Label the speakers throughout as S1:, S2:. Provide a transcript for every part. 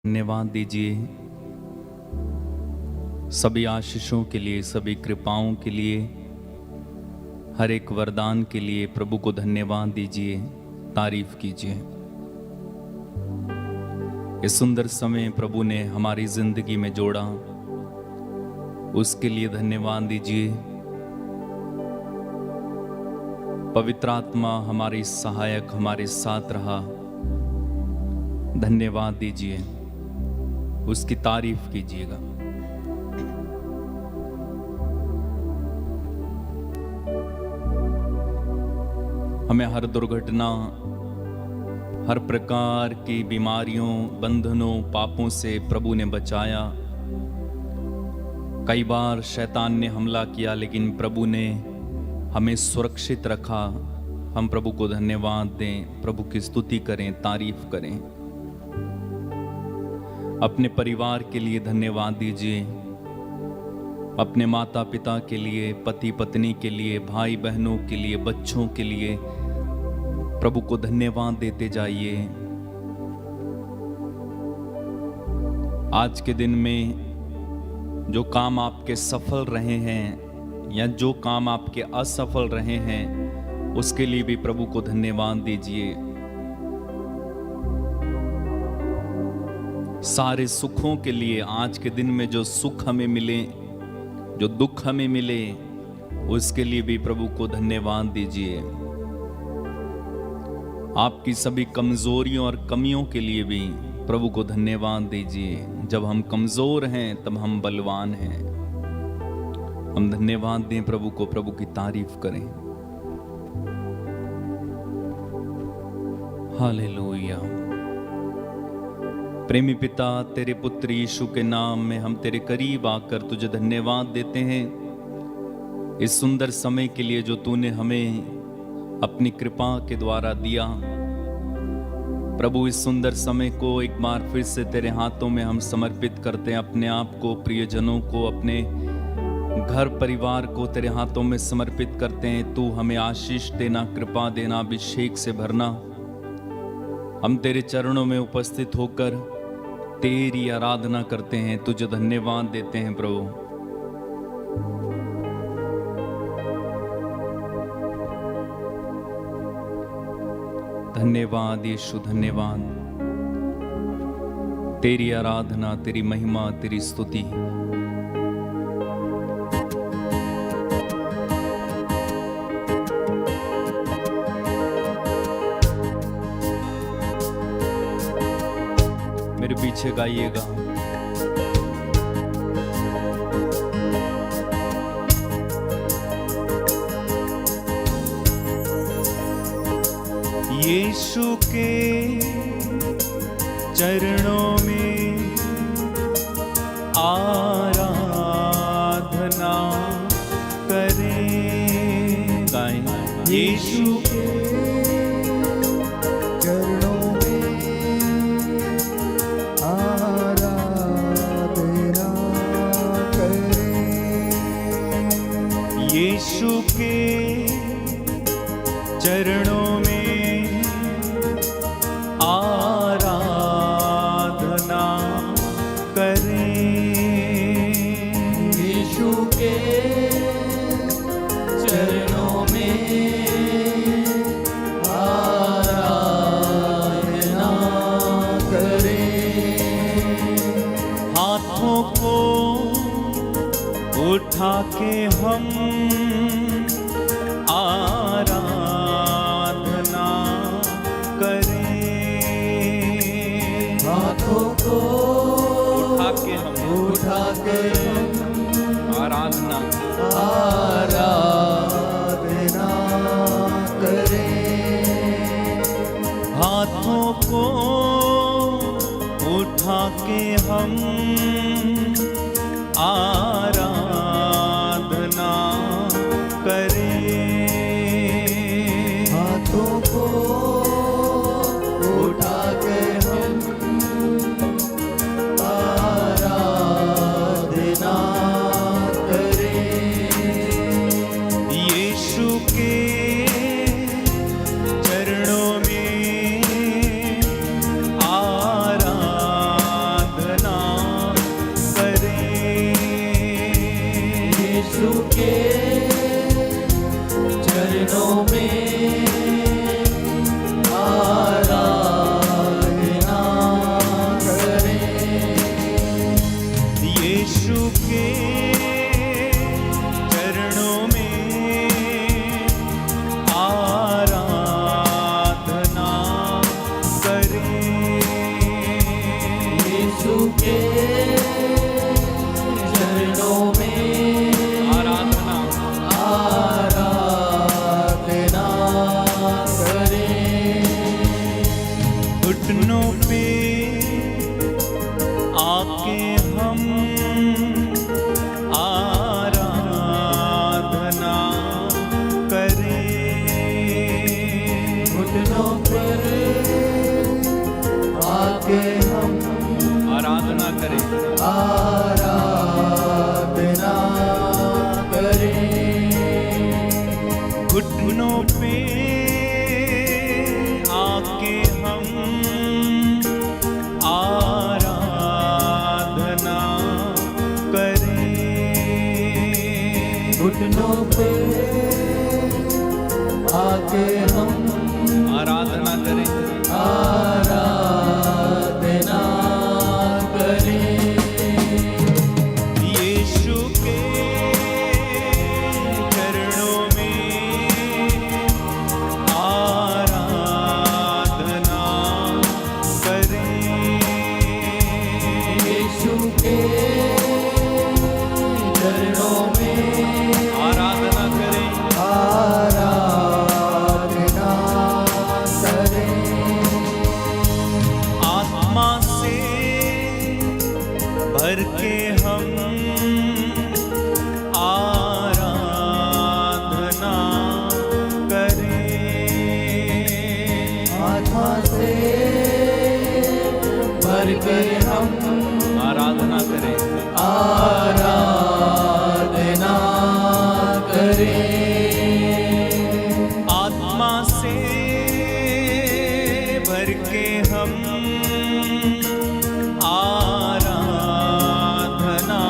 S1: धन्यवाद दीजिए सभी आशीषों के लिए, सभी कृपाओं के लिए, हर एक वरदान के लिए प्रभु को धन्यवाद दीजिए, तारीफ कीजिए। इस सुंदर समय प्रभु ने हमारी जिंदगी में जोड़ा, उसके लिए धन्यवाद दीजिए। पवित्र आत्मा हमारी सहायक, हमारे साथ रहा, धन्यवाद दीजिए, उसकी तारीफ कीजिएगा। हमें हर दुर्घटना, हर प्रकार की बीमारियों, बंधनों, पापों से प्रभु ने बचाया। कई बार शैतान ने हमला किया, लेकिन प्रभु ने हमें सुरक्षित रखा। हम प्रभु को धन्यवाद दें, प्रभु की स्तुति करें, तारीफ करें। अपने परिवार के लिए धन्यवाद दीजिए, अपने माता पिता के लिए, पति पत्नी के लिए, भाई बहनों के लिए, बच्चों के लिए प्रभु को धन्यवाद देते जाइए। आज के दिन में जो काम आपके सफल रहे हैं या जो काम आपके असफल रहे हैं, उसके लिए भी प्रभु को धन्यवाद दीजिए। सारे सुखों के लिए, आज के दिन में जो सुख हमें मिले, जो दुख हमें मिले, उसके लिए भी प्रभु को धन्यवाद दीजिए। आपकी सभी कमजोरियों और कमियों के लिए भी प्रभु को धन्यवाद दीजिए। जब हम कमजोर हैं तब हम बलवान हैं। हम धन्यवाद दें प्रभु को, प्रभु की तारीफ करें। हालेलुया। प्रेमी पिता, तेरे पुत्र यीशु के नाम में हम तेरे करीब आकर तुझे धन्यवाद देते हैं इस सुंदर समय के लिए जो तूने हमें अपनी कृपा के द्वारा दिया। प्रभु, इस सुंदर समय को एक बार फिर से तेरे हाथों में हम समर्पित करते हैं। अपने आप को, प्रियजनों को, अपने घर परिवार को तेरे हाथों में समर्पित करते हैं। तू हमें आशीष देना, कृपा देना, अभिषेक से भरना। हम तेरे चरणों में उपस्थित होकर तेरी आराधना करते हैं, तुझे धन्यवाद देते हैं प्रभु। धन्यवाद यीशु, धन्यवाद। तेरी आराधना, तेरी महिमा, तेरी स्तुति। मेरे पीछे गाइएगा।
S2: यीशु के चरणों में आराधना करें। यीशु के चरणों में आराधना करें। यीशु के चरणों में आराधना करें। यीशु के चरणों में आराधना करें। हाथों को उठा के हम आराधना करें। हाथों को उठा के हम आराधना करें। हाथों को उठा के हम आराधना करें। हाथों को उठा के हम आराधना करें। यीशु के चरणों में आराधना यीशु के चरणों में
S1: आराधना
S2: आराधना करें।
S1: घुटनों पे आके हम आराधना करें।
S2: घुटनों पर आके हम
S1: आराधना करें।
S2: आराधना करें।
S1: घुटनों पे आके हम आराधना करें।
S2: घुटनों पे आके हम
S1: आराधना करें।
S2: आराधना करें।
S1: यीशु के चरणों में आराधना करें।
S2: यीशु के चरणों में
S1: आराधना करें।
S2: आराधना करें।
S1: आत्मा से भर के हम आराधना करें।
S2: आत्मा से भर के हम
S1: आराधना करें।
S2: आराधना करें।
S1: आत्मा से भर के हम आराधना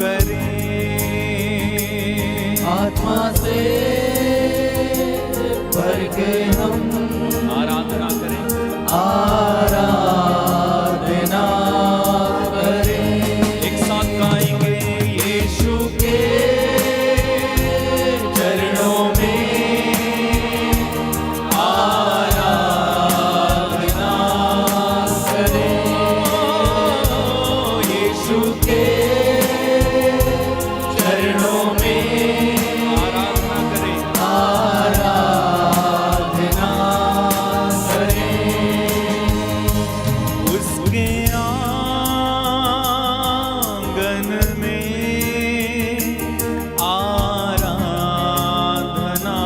S1: करें।
S2: आत्मा से भर के हम
S1: आराधना करें।
S2: आराधना करें।
S1: एक साथ गाएंगे। यीशु
S2: के चरणों में आराधना करें। यीशु के चरणों में
S1: आराधना करें।
S2: आराधना करें।
S1: उसके आंगन में आराधना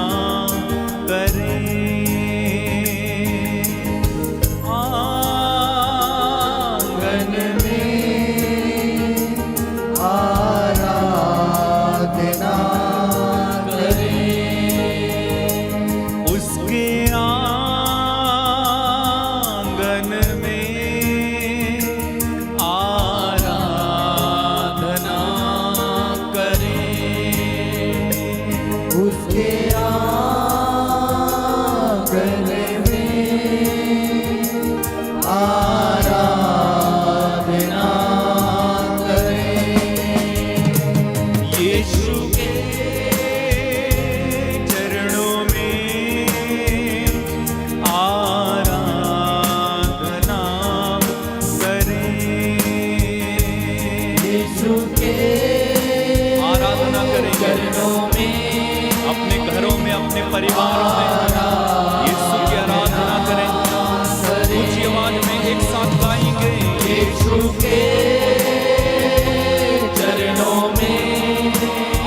S1: करें।
S2: आंगन में आराधना करें।
S1: उसके आंगन में आराधना करें।
S2: उसके आंगन में आराधना करें।
S1: यीशु के चरणों में आराधना करें।
S2: यीशु के
S1: आराधना करें।
S2: चरणों में
S1: अपने घरों में, अपने परिवारों में यीशु की आराधना करें। ऊंची आवाज में एक साथ गाएंगे।
S2: यीशु के चरणों में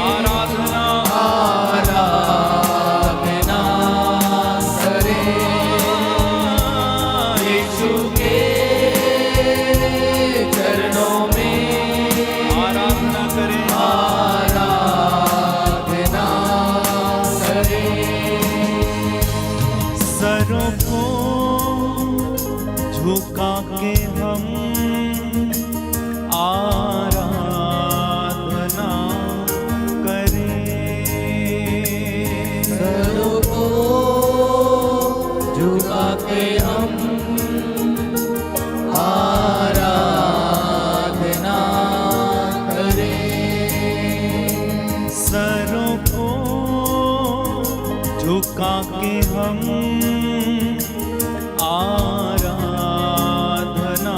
S1: आराधना
S2: आराधना करें। यीशु के चरणों में
S1: आराधना करें।
S2: आराधना करें।
S1: सरों को झुका के हम आराधना करें।
S2: सरों को झुका के हम आराधना करें।
S1: सरों को झुका के हम आराधना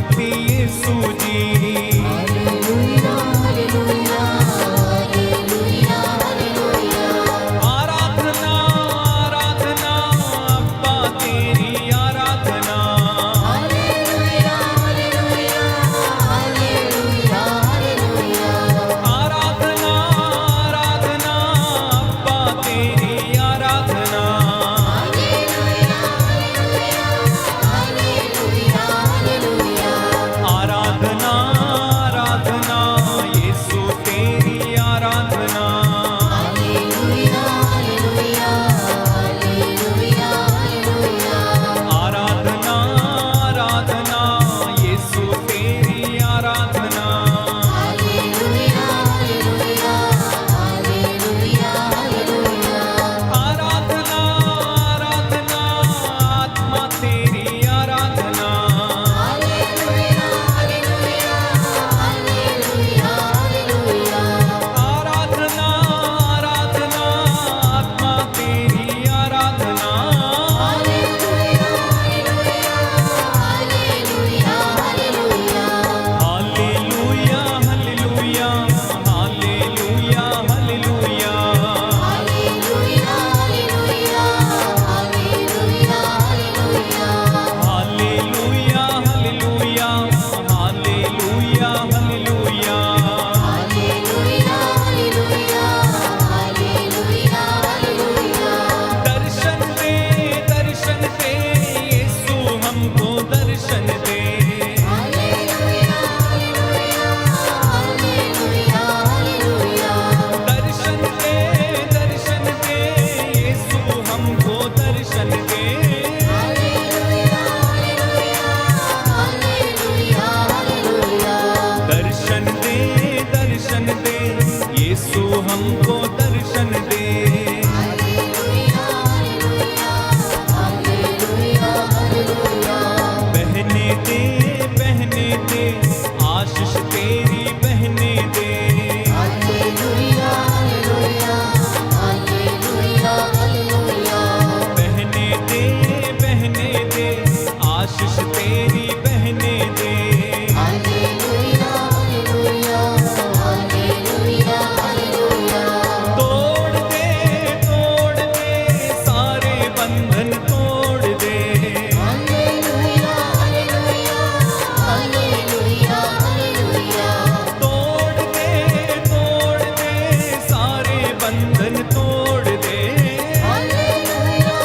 S1: ज्योति यीशु जी।
S2: हालेलुया हालेलुया हालेलुया हालेलुया
S1: आराधना आराधना अब्बा तेरी आराधना।
S2: हालेलुया हालेलुया हालेलुया हालेलुया
S1: आराधना आराधना अब्बा तेरी आराधना। आराधना आराधना यीशु तेरी आराधना। आराधना आराधना यीशु तेरी आराधना। आराधना आराधना आत्मा तेरी आराधना। आराधना आराधना आत्मा तेरी आराधना। हालेलुया हालेलुया हालेलुया हालेलुया। हालेलुया हालेलुया हालेलुया हालेलुया। दर्शन दे यीशु हमको दर्शन दे। दर्शन दे यीशु हमको दर्शन दे। दर्शन दे यीशु हमको दर्शन दे। बहने दे आशीष तेरी बहने दे। बहने दे आशीष तेरी बहने दे। तोड़ दे सारे बंधन तोड़ दे। तोड़ दे सारे बंधन तोड़ दे। हालेलुया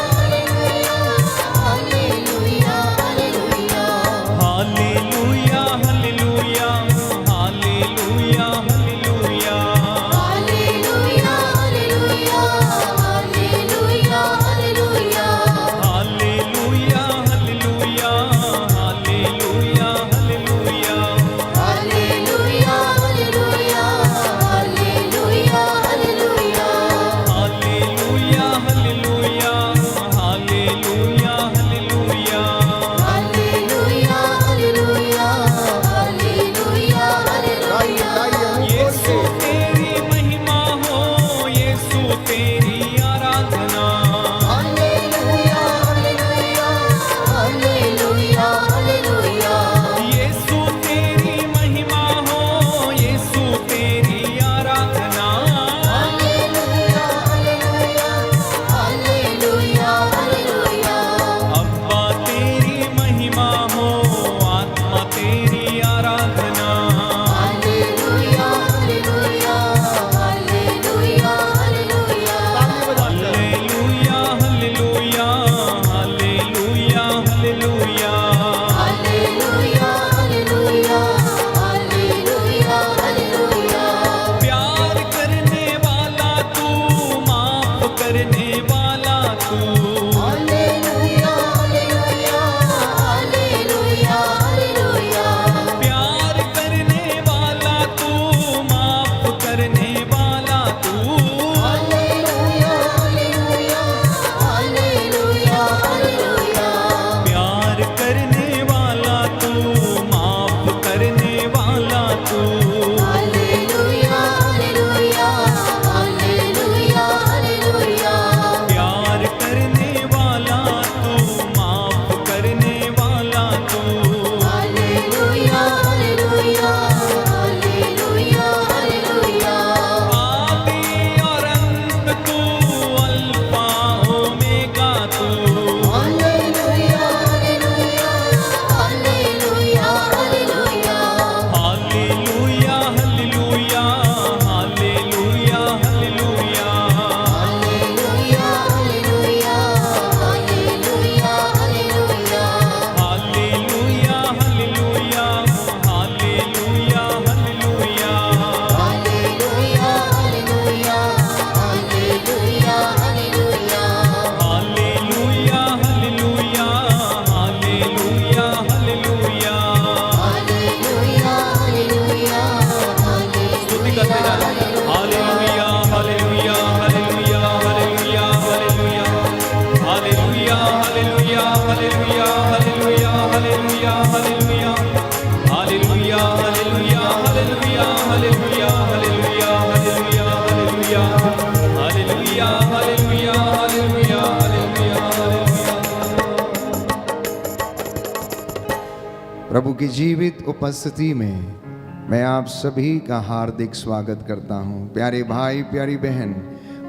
S3: प्रभु की जीवित उपस्थिति में मैं आप सभी का हार्दिक स्वागत करता हूं। प्यारे भाई प्यारी बहन,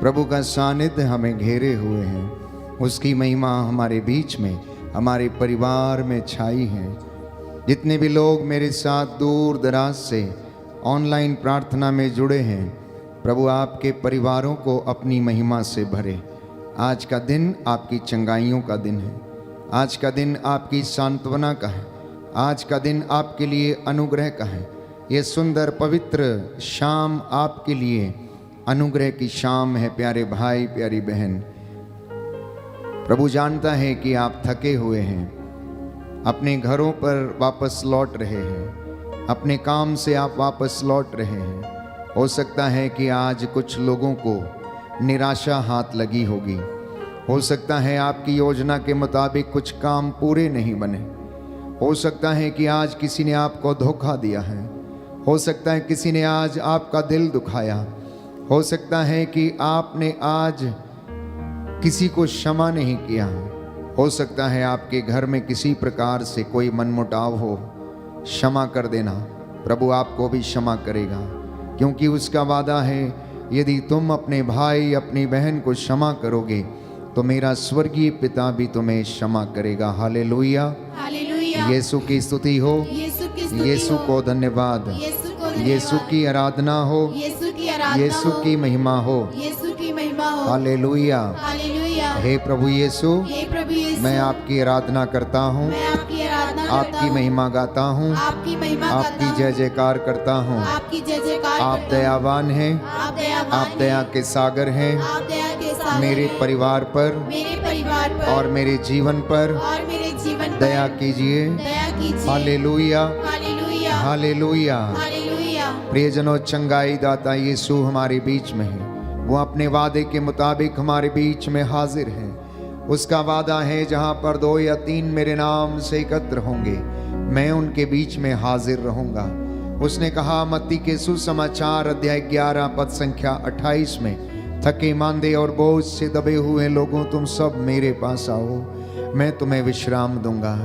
S3: प्रभु का सानिध्य हमें घेरे हुए हैं, उसकी महिमा हमारे बीच में, हमारे परिवार में छाई है। जितने भी लोग मेरे साथ दूर दराज से ऑनलाइन प्रार्थना में जुड़े हैं, प्रभु आपके परिवारों को अपनी महिमा से भरे। आज का दिन आपकी चंगाइयों का दिन है, आज का दिन आपकी सांत्वना का है, आज का दिन आपके लिए अनुग्रह का है। ये सुंदर पवित्र शाम आपके लिए अनुग्रह की शाम है। प्यारे भाई प्यारी बहन, प्रभु जानता है कि आप थके हुए हैं, अपने घरों पर वापस लौट रहे हैं, अपने काम से आप वापस लौट रहे हैं। हो सकता है कि आज कुछ लोगों को निराशा हाथ लगी होगी, हो सकता है आपकी योजना के मुताबिक कुछ काम पूरे नहीं बने, हो सकता है कि आज किसी ने आपको धोखा दिया है, हो सकता है किसी ने आज आपका दिल दुखाया, हो सकता है कि आपने आज किसी को क्षमा नहीं किया, हो सकता है आपके घर में किसी प्रकार से कोई मनमुटाव हो। क्षमा कर देना, प्रभु आपको भी क्षमा करेगा, क्योंकि उसका वादा है, यदि तुम अपने भाई अपनी बहन को क्षमा करोगे तो मेरा स्वर्गीय पिता भी तुम्हें क्षमा करेगा। हालेलुया,
S4: हालेलुया।
S3: यीशु की स्तुति हो,
S4: यीशु की स्तुति
S3: यीशु
S4: हो।
S3: को धन्यवाद,
S4: यीशु को धन्यवाद।
S3: यीशु की आराधना हो,
S4: यीशु की आराधना
S3: यीशु
S4: हो।
S3: की महिमा हो।
S4: यीशु की महिमा हो।
S3: हालेलुया।
S4: हालेलुया।
S3: हे प्रभु यीशु,
S4: हे प्रभु यीशु,
S3: मैं आपकी आराधना करता हूँ,
S4: मैं आपकी आराधना करता
S3: आपकी
S4: हूँ,
S3: महिमा गाता हूँ,
S4: आपकी महिमा गाता
S3: आपकी
S4: हूँ,
S3: जय जयकार करता हूँ।
S4: आपकी जय जयकार
S3: आप
S4: करता हूँ।
S3: दयावान हैं,
S4: आप दयावान
S3: आप
S4: हैं,
S3: दया के सागर हैं,
S4: आप दया के सागर
S3: मेरे
S4: हैं।
S3: परिवार पर
S4: मेरे परिवार पर
S3: और मेरे जीवन पर
S4: और मेरे जीवन पर
S3: दया कीजिए।
S4: दया कीजिए।
S3: हालेलुया,
S4: हालेलुया।
S3: हालेलुया।
S4: हालेलुया।
S3: प्रियजनों, चंगाई दाता यीशु हमारे बीच में है, वो अपने वादे के मुताबिक हमारे बीच में हाजिर है। उसका वादा है, जहाँ पर 2 या 3 मेरे नाम से एकत्र होंगे, मैं उनके बीच में हाजिर रहूंगा। उसने कहा मत्ती के सुसमाचार अध्याय 11 पद संख्या 28 में, थके मांदे और बोझ से दबे हुए लोगों, तुम सब मेरे पास आओ, मैं तुम्हें विश्राम दूंगा।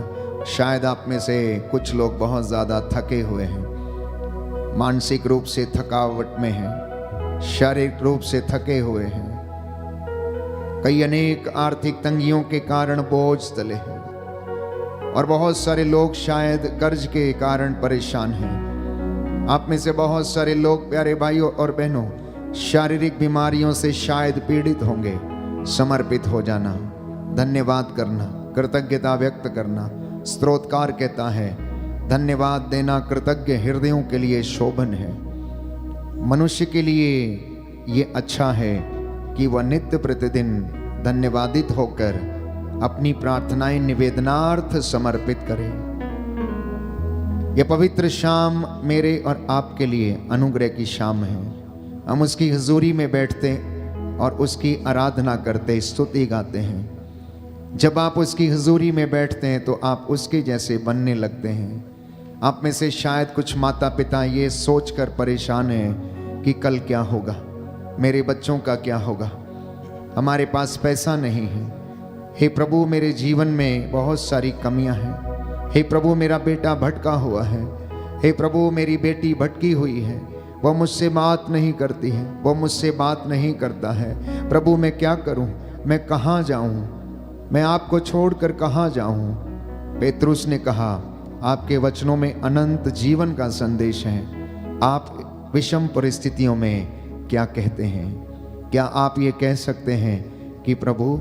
S3: शायद आप में से कुछ लोग बहुत ज़्यादा थके हुए हैं, मानसिक रूप से थकावट में हैं, शारीरिक रूप से थके हुए हैं, कई अनेक आर्थिक तंगियों के कारण बोझ तले हैं, और बहुत सारे लोग शायद कर्ज के कारण परेशान हैं। आप में से बहुत सारे लोग, प्यारे भाइयों और बहनों, शारीरिक बीमारियों से शायद पीड़ित होंगे। समर्पित हो जाना, धन्यवाद करना, कृतज्ञता व्यक्त करना। स्तोत्रकार कहता है, धन्यवाद देना कृतज्ञ हृदयों के लिए शोभन है। मनुष्य के लिए ये अच्छा है कि वह नित्य प्रतिदिन धन्यवादित होकर अपनी प्रार्थनाएं निवेदनार्थ समर्पित करे। यह पवित्र शाम मेरे और आपके लिए अनुग्रह की शाम है। हम उसकी हुजूरी में बैठते और उसकी आराधना करते, स्तुति गाते हैं। जब आप उसकी हुजूरी में बैठते हैं तो आप उसके जैसे बनने लगते हैं। आप में से शायद कुछ माता पिता ये सोचकर परेशान हैं कि कल क्या होगा, मेरे बच्चों का क्या होगा, हमारे पास पैसा नहीं है। हे प्रभु, मेरे जीवन में बहुत सारी कमियां हैं। हे प्रभु, मेरा बेटा भटका हुआ है। हे प्रभु, मेरी बेटी भटकी हुई है, वह मुझसे बात नहीं करती है, वह मुझसे बात नहीं करता है। प्रभु, मैं क्या करूं, मैं कहाँ जाऊं, मैं आपको छोड़कर कहाँ जाऊं। पेतरुस ने कहा, आपके वचनों में अनंत जीवन का संदेश है। आप विषम परिस्थितियों में क्या कहते हैं? क्या आप ये कह सकते हैं कि प्रभु,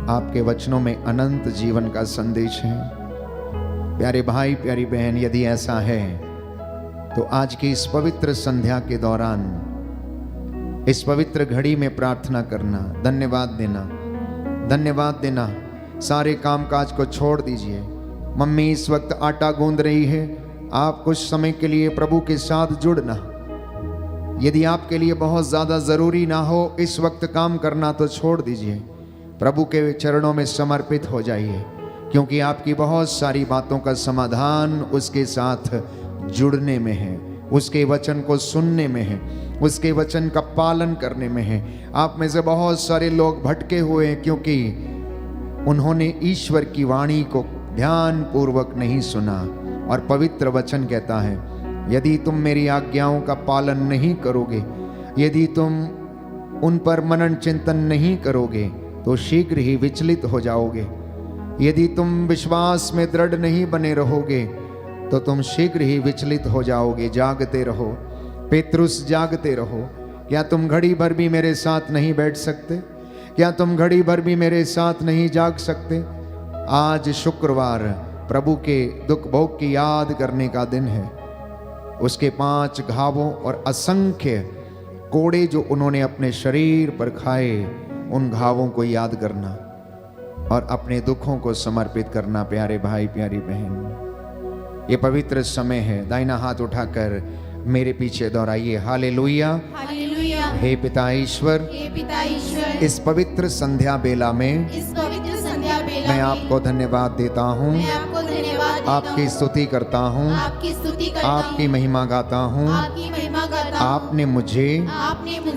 S3: आपके वचनों में अनंत जीवन का संदेश है? प्यारे भाई प्यारी बहन, यदि ऐसा है तो आज की इस पवित्र संध्या के दौरान, इस पवित्र घड़ी में प्रार्थना करना, धन्यवाद देना, धन्यवाद देना। सारे कामकाज को छोड़ दीजिए। मम्मी इस वक्त आटा गूंद रही है, आप कुछ समय के लिए प्रभु के साथ जुड़ना। यदि आपके लिए बहुत ज़्यादा ज़रूरी ना हो इस वक्त काम करना तो छोड़ दीजिए, प्रभु के चरणों में समर्पित हो जाइए, क्योंकि आपकी बहुत सारी बातों का समाधान उसके साथ जुड़ने में है, उसके वचन को सुनने में है, उसके वचन का पालन करने में है। आप में से बहुत सारे लोग भटके हुए हैं क्योंकि उन्होंने ईश्वर की वाणी को ध्यान पूर्वक नहीं सुना, और पवित्र वचन कहता है, यदि तुम मेरी आज्ञाओं का पालन नहीं करोगे, यदि तुम उन पर मनन चिंतन नहीं करोगे तो शीघ्र ही विचलित हो जाओगे। यदि तुम विश्वास में दृढ़ नहीं बने रहोगे तो तुम शीघ्र ही विचलित हो जाओगे। जागते रहो पेतरुस, जागते रहो। क्या तुम घड़ी भर भी मेरे साथ नहीं बैठ सकते? क्या तुम घड़ी भर भी मेरे साथ नहीं जाग सकते? आज शुक्रवार प्रभु के दुख भोग की याद करने का दिन है। उसके 5 घावों और असंख्य कोड़े जो उन्होंने अपने शरीर पर खाए, उन घावों को याद करना और अपने दुखों को समर्पित करना। प्यारे भाई, प्यारी बहन, ये पवित्र समय है। दाहिना हाथ उठाकर मेरे पीछे दोहराइए, हालेलुया।
S4: हालेलुया।
S3: हे पिता ईश्वर,
S4: हे पिता ईश्वर,
S3: इस पवित्र संध्या बेला में
S4: इस पवित्र संध्या बेला
S3: मैं
S4: में
S3: आपको धन्यवाद देता हूँ,
S4: मैं आपको धन्यवाद देता
S3: आपकी
S4: हूँ,
S3: स्तुति करता हूँ,
S4: आपकी स्तुति करता
S3: आपकी
S4: हूँ,
S3: महिमा गाता हूँ।
S4: आपकी महिमा करता हूँ।
S3: आपने मुझे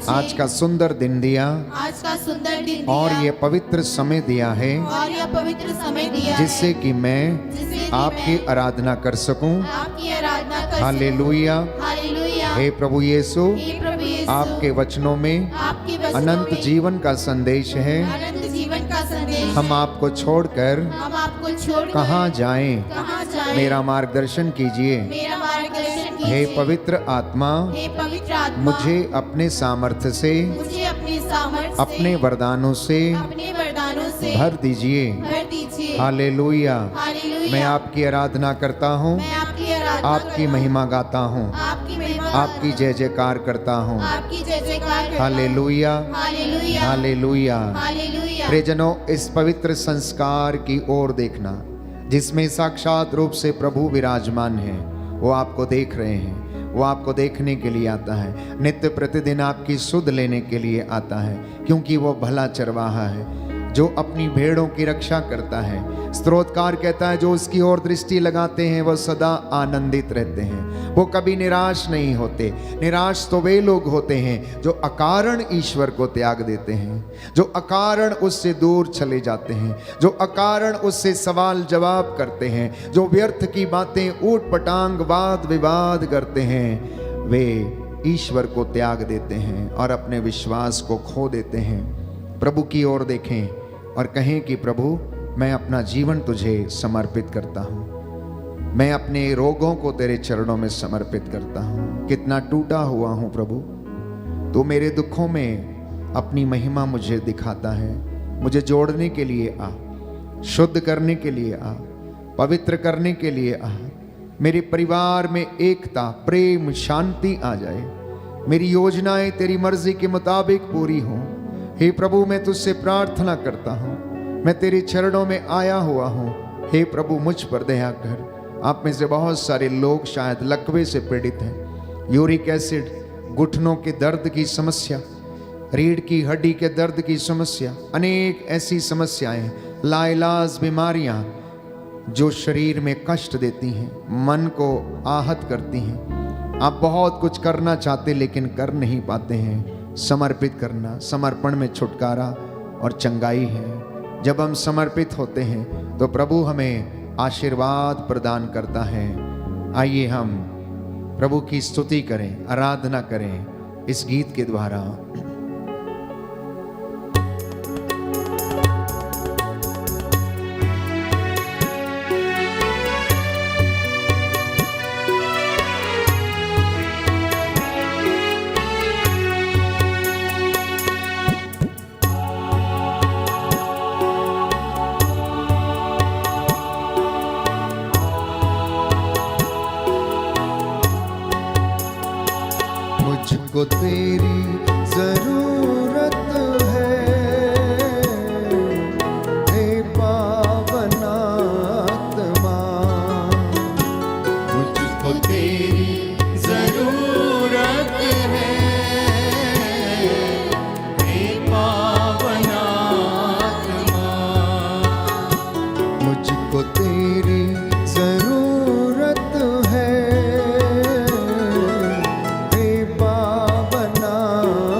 S3: आज का सुंदर दिन दिया
S4: आज का सुंदर दिन
S3: और
S4: दिया
S3: ये पवित्र समय दिया है,
S4: और यह पवित्र समय दिया
S3: जिससे
S4: है,
S3: कि मैं
S4: जिससे कि
S3: आपकी
S4: मैं
S3: आराधना कर सकूं।
S4: आपकी आराधना कर सकूं।
S3: हालेलुया।
S4: हालेलुया।
S3: हे प्रभु यीशु,
S4: हे प्रभु यीशु,
S3: आपके वचनों में
S4: आपके वचनों
S3: अनंत
S4: में
S3: जीवन का संदेश है।
S4: अनंत जीवन का संदेश
S3: हम आपको छोड़कर
S4: हम आपको छोड़
S3: कहाँ जाएं?
S4: कहाँ जाएं?
S3: मेरा मार्गदर्शन कीजिए।
S4: मेरा मार्गदर्शन कीजिए।
S3: हे पवित्र आत्मा,
S4: हे पवित्र आत्मा,
S3: मुझे अपने सामर्थ्य से,
S4: मुझे अपने सामर्थ्य से,
S3: अपने वरदानों से
S4: अपने वरदानों से
S3: भर दीजिए।
S4: भर दीजिए।
S3: हालेलुया।
S4: हालेलुया।
S3: मैं आपकी आराधना करता हूँ,
S4: मैं आपकी आराधना
S3: आपकी
S4: करता
S3: महिमा गाता हूँ,
S4: हूँ, आपकी महिमा
S3: आपकी जय जयकार करता हूँ।
S4: आपकी जय जयकार करता हूँ।
S3: हालेलुया।
S4: हालेलुया।
S3: हालेलुया।
S4: हालेलुया।
S3: प्रियजनों, इस पवित्र संस्कार की ओर देखना, जिसमें साक्षात रूप से प्रभु विराजमान है। वो आपको देख रहे हैं, वो आपको देखने के लिए आता है, नित्य प्रतिदिन आपकी सुध लेने के लिए आता है, क्योंकि वो भला चरवाहा है जो अपनी भेड़ों की रक्षा करता है। स्तोत्रकार कहता है, जो उसकी ओर दृष्टि लगाते हैं वह सदा आनंदित रहते हैं, वो कभी निराश नहीं होते। निराश तो वे लोग होते हैं जो अकारण ईश्वर को त्याग देते हैं, जो अकारण उससे दूर चले जाते हैं, जो अकारण उससे सवाल जवाब करते हैं, जो व्यर्थ की बातें ऊट पटांग वाद विवाद करते हैं। वे ईश्वर को त्याग देते हैं और अपने विश्वास को खो देते हैं। प्रभु की ओर देखें और कहें कि प्रभु, मैं अपना जीवन तुझे समर्पित करता हूँ, मैं अपने रोगों को तेरे चरणों में समर्पित करता हूँ। कितना टूटा हुआ हूँ प्रभु, तू मेरे दुखों में अपनी महिमा मुझे दिखाता है। मुझे जोड़ने के लिए आ, शुद्ध करने के लिए आ, पवित्र करने के लिए आ। मेरे परिवार में एकता, प्रेम, शांति आ जाए। मेरी योजनाएं तेरी मर्जी के मुताबिक पूरी हों। हे प्रभु, मैं तुझसे प्रार्थना करता हूँ, मैं तेरे चरणों में आया हुआ हूँ। हे प्रभु, मुझ पर दया कर। आप में से बहुत सारे लोग शायद लकवे से पीड़ित हैं, यूरिक एसिड, घुटनों के दर्द की समस्या, रीढ़ की हड्डी के दर्द की समस्या, अनेक ऐसी समस्याएं, लाइलाज बीमारियां जो शरीर में कष्ट देती हैं, मन को आहत करती हैं। आप बहुत कुछ करना चाहते लेकिन कर नहीं पाते हैं। समर्पित करना, समर्पण में छुटकारा और चंगाई है। जब हम समर्पित होते हैं तो प्रभु हमें आशीर्वाद प्रदान करता है। आइए हम प्रभु की स्तुति करें, आराधना करें इस गीत के द्वारा। मुझको तेरी जरूरत है, हे पावन आत्मा। मुझको तेरी जरूरत है, हे पावन आत्मा। मुझको तेरी जरूरत है, हे पावन आत्मा।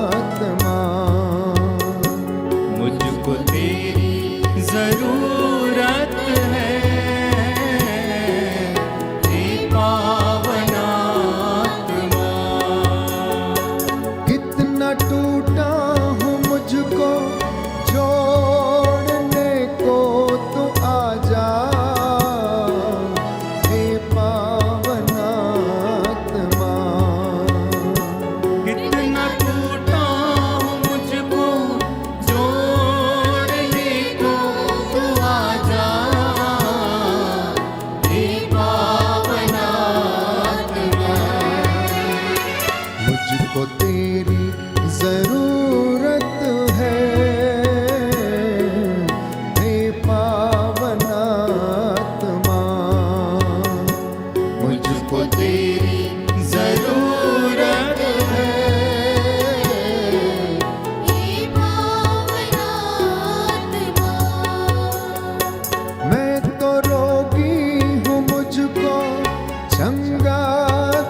S1: पावनात्मा।
S3: कितना टूटा हूँ मुझको जोड़ने को तो आजा, हे पावनात्मा।
S1: कितना टूटा हूँ मुझको जोड़ने को तू आजा, हे पावनात्मा।
S3: मुझको तेरी जरूरत है, हे पावनात्मा। मुझको तेरी
S1: जरूरत
S3: है,
S4: हे पावनात्मा।
S3: मैं तो रोगी हूँ, मुझको चंगा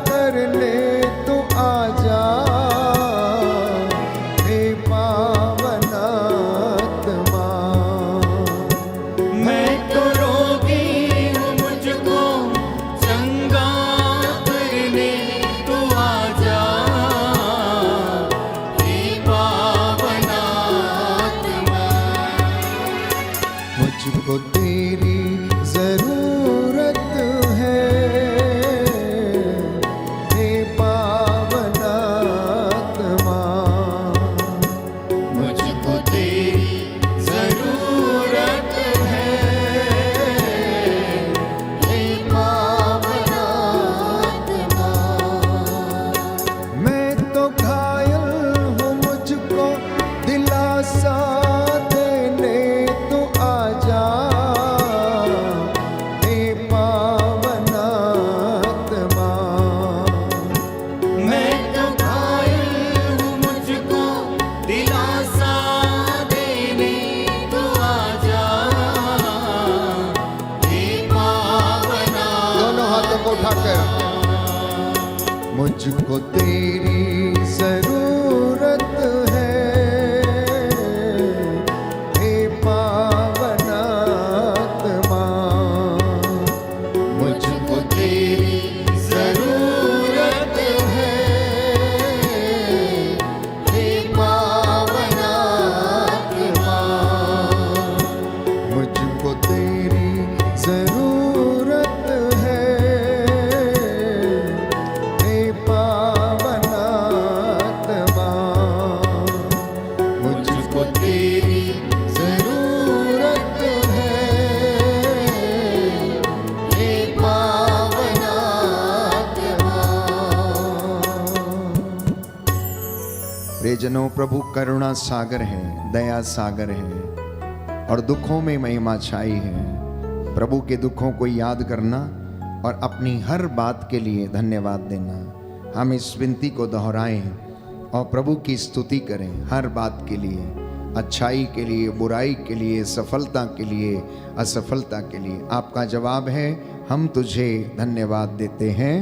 S3: कर ले तो आजा, हे पावनात्मा।
S1: मैं तो रोगी हूँ, मुझको चंगा करने तू आजा, हे पावनात्मा।
S3: मुझको तेरी जरूरत है, हे पावनात्मा।
S1: मुझको तेरी जरूरत है,
S4: हे पावनात्मा।
S3: मैं तो घायल हूँ, मुझको दिलासा देने तो आजा, हे पावनात्मा।
S1: मैं तो घायल हूँ, मुझको दिलासा देने तू आजा, हे पावनात्मा।
S3: दोनों हाथों को उठाकर मुझको तेरी जरूरत है, हे पावनात्मा। मुझको तेरी
S1: जरूरत है,
S3: हे पावनात्मा। मुझको तेरी जरूरत है, हे पावनात्मा। मुझको तेरी जरूरत है, हे पावनात्मा। प्रियजनों, प्रभु करुणा सागर है, दया सागर है और दुखों में महिमा छाई है। प्रभु के दुखों को याद करना और अपनी हर बात के लिए धन्यवाद देना। हम इस विनती को दोहराएं और प्रभु की स्तुति करें हर बात के लिए, अच्छाई के लिए, बुराई के लिए, सफलता के लिए, असफलता के लिए। आपका जवाब है, हम तुझे धन्यवाद देते हैं।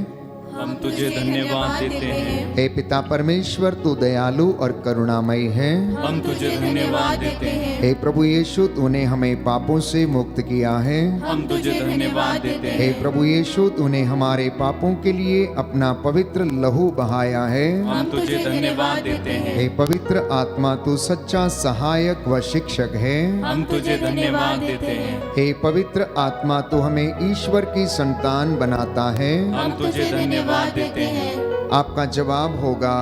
S1: हम तुझे धन्यवाद देते हैं।
S3: हे पिता परमेश्वर, तू दयालु और करुणामयी है।
S1: हम तुझे धन्यवाद देते हैं।
S3: हे प्रभु यीशु, तूने हमें पापों से मुक्त किया है।
S1: हम तुझे धन्यवाद देते
S3: हे
S1: हैं।
S3: प्रभु यीशु, तूने हमारे पापों के लिए अपना पवित्र लहू बहाया है।
S1: हम तुझे धन्यवाद देते हैं।
S3: हे पवित्र आत्मा, तू सच्चा सहायक व शिक्षक है।
S1: हम तुझे धन्यवाद देते हैं।
S3: हे पवित्र आत्मा, तू हमें ईश्वर की संतान बनाता है।
S1: हम तुझे धन्यवाद देते हैं।
S3: आपका जवाब होगा,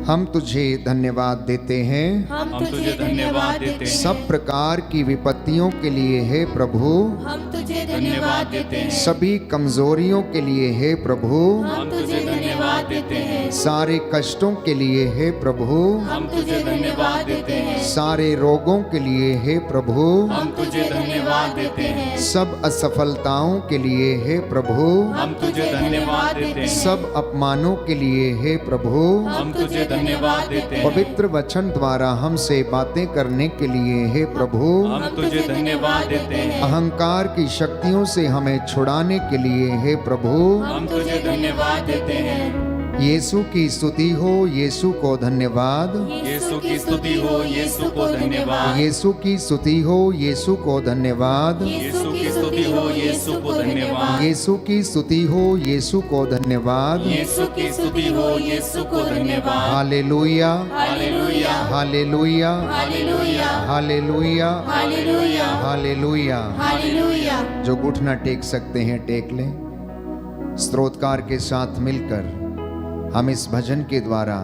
S3: हम तुझे धन्यवाद देते हैं।
S4: हम
S1: हम तुझे धन्यवाद देते हैं।
S3: सब प्रकार की विपत्तियों के लिए हे प्रभु।
S4: हम तुझे
S1: धन्यवाद देते हैं।
S3: सभी कमजोरियों के लिए हे प्रभु।
S1: हम तुझे धन्यवाद देते हैं।
S3: सारे कष्टों के लिए हे प्रभु।
S1: हम तुझे धन्यवाद देते हैं।
S3: सारे रोगों के लिए हे प्रभु।
S1: हम तुझे धन्यवाद देते हैं।
S3: सब असफलताओं के लिए हे प्रभु।
S1: हम तुझे धन्यवाद देते हैं।
S3: सब अपमानों के लिए हे प्रभु।
S1: हम तुझे धन्यवाद देते हैं।
S3: पवित्र वचन द्वारा हमसे बातें करने के लिए हे प्रभु।
S1: हम तुझे धन्यवाद देते हैं।
S3: अहंकार की शक्तियों से हमें छुड़ाने के लिए हे प्रभु।
S1: हम तुझे धन्यवाद देते हैं।
S3: यीशु की स्तुति हो, यीशु को धन्यवाद।
S1: यीशु की स्तुति हो, यीशु को धन्यवाद।
S3: यीशु की स्तुति हो, यीशु को धन्यवाद।
S1: यीशु की स्तुति हो, यीशु को धन्यवाद।
S3: यीशु की स्तुति हो, यीशु को धन्यवाद।
S4: यीशु की स्तुति हो, यीशु को धन्यवाद।
S3: हालेलुया,
S4: हालेलुया,
S3: हालेलुया,
S4: हालेलुया,
S3: हालेलुया,
S4: हालेलुया,
S3: हालेलुया।
S4: हालेलुया।
S3: जो घुटना टेक सकते हैं टेक लें। स्तोत्रकार के साथ मिलकर हम इस भजन के द्वारा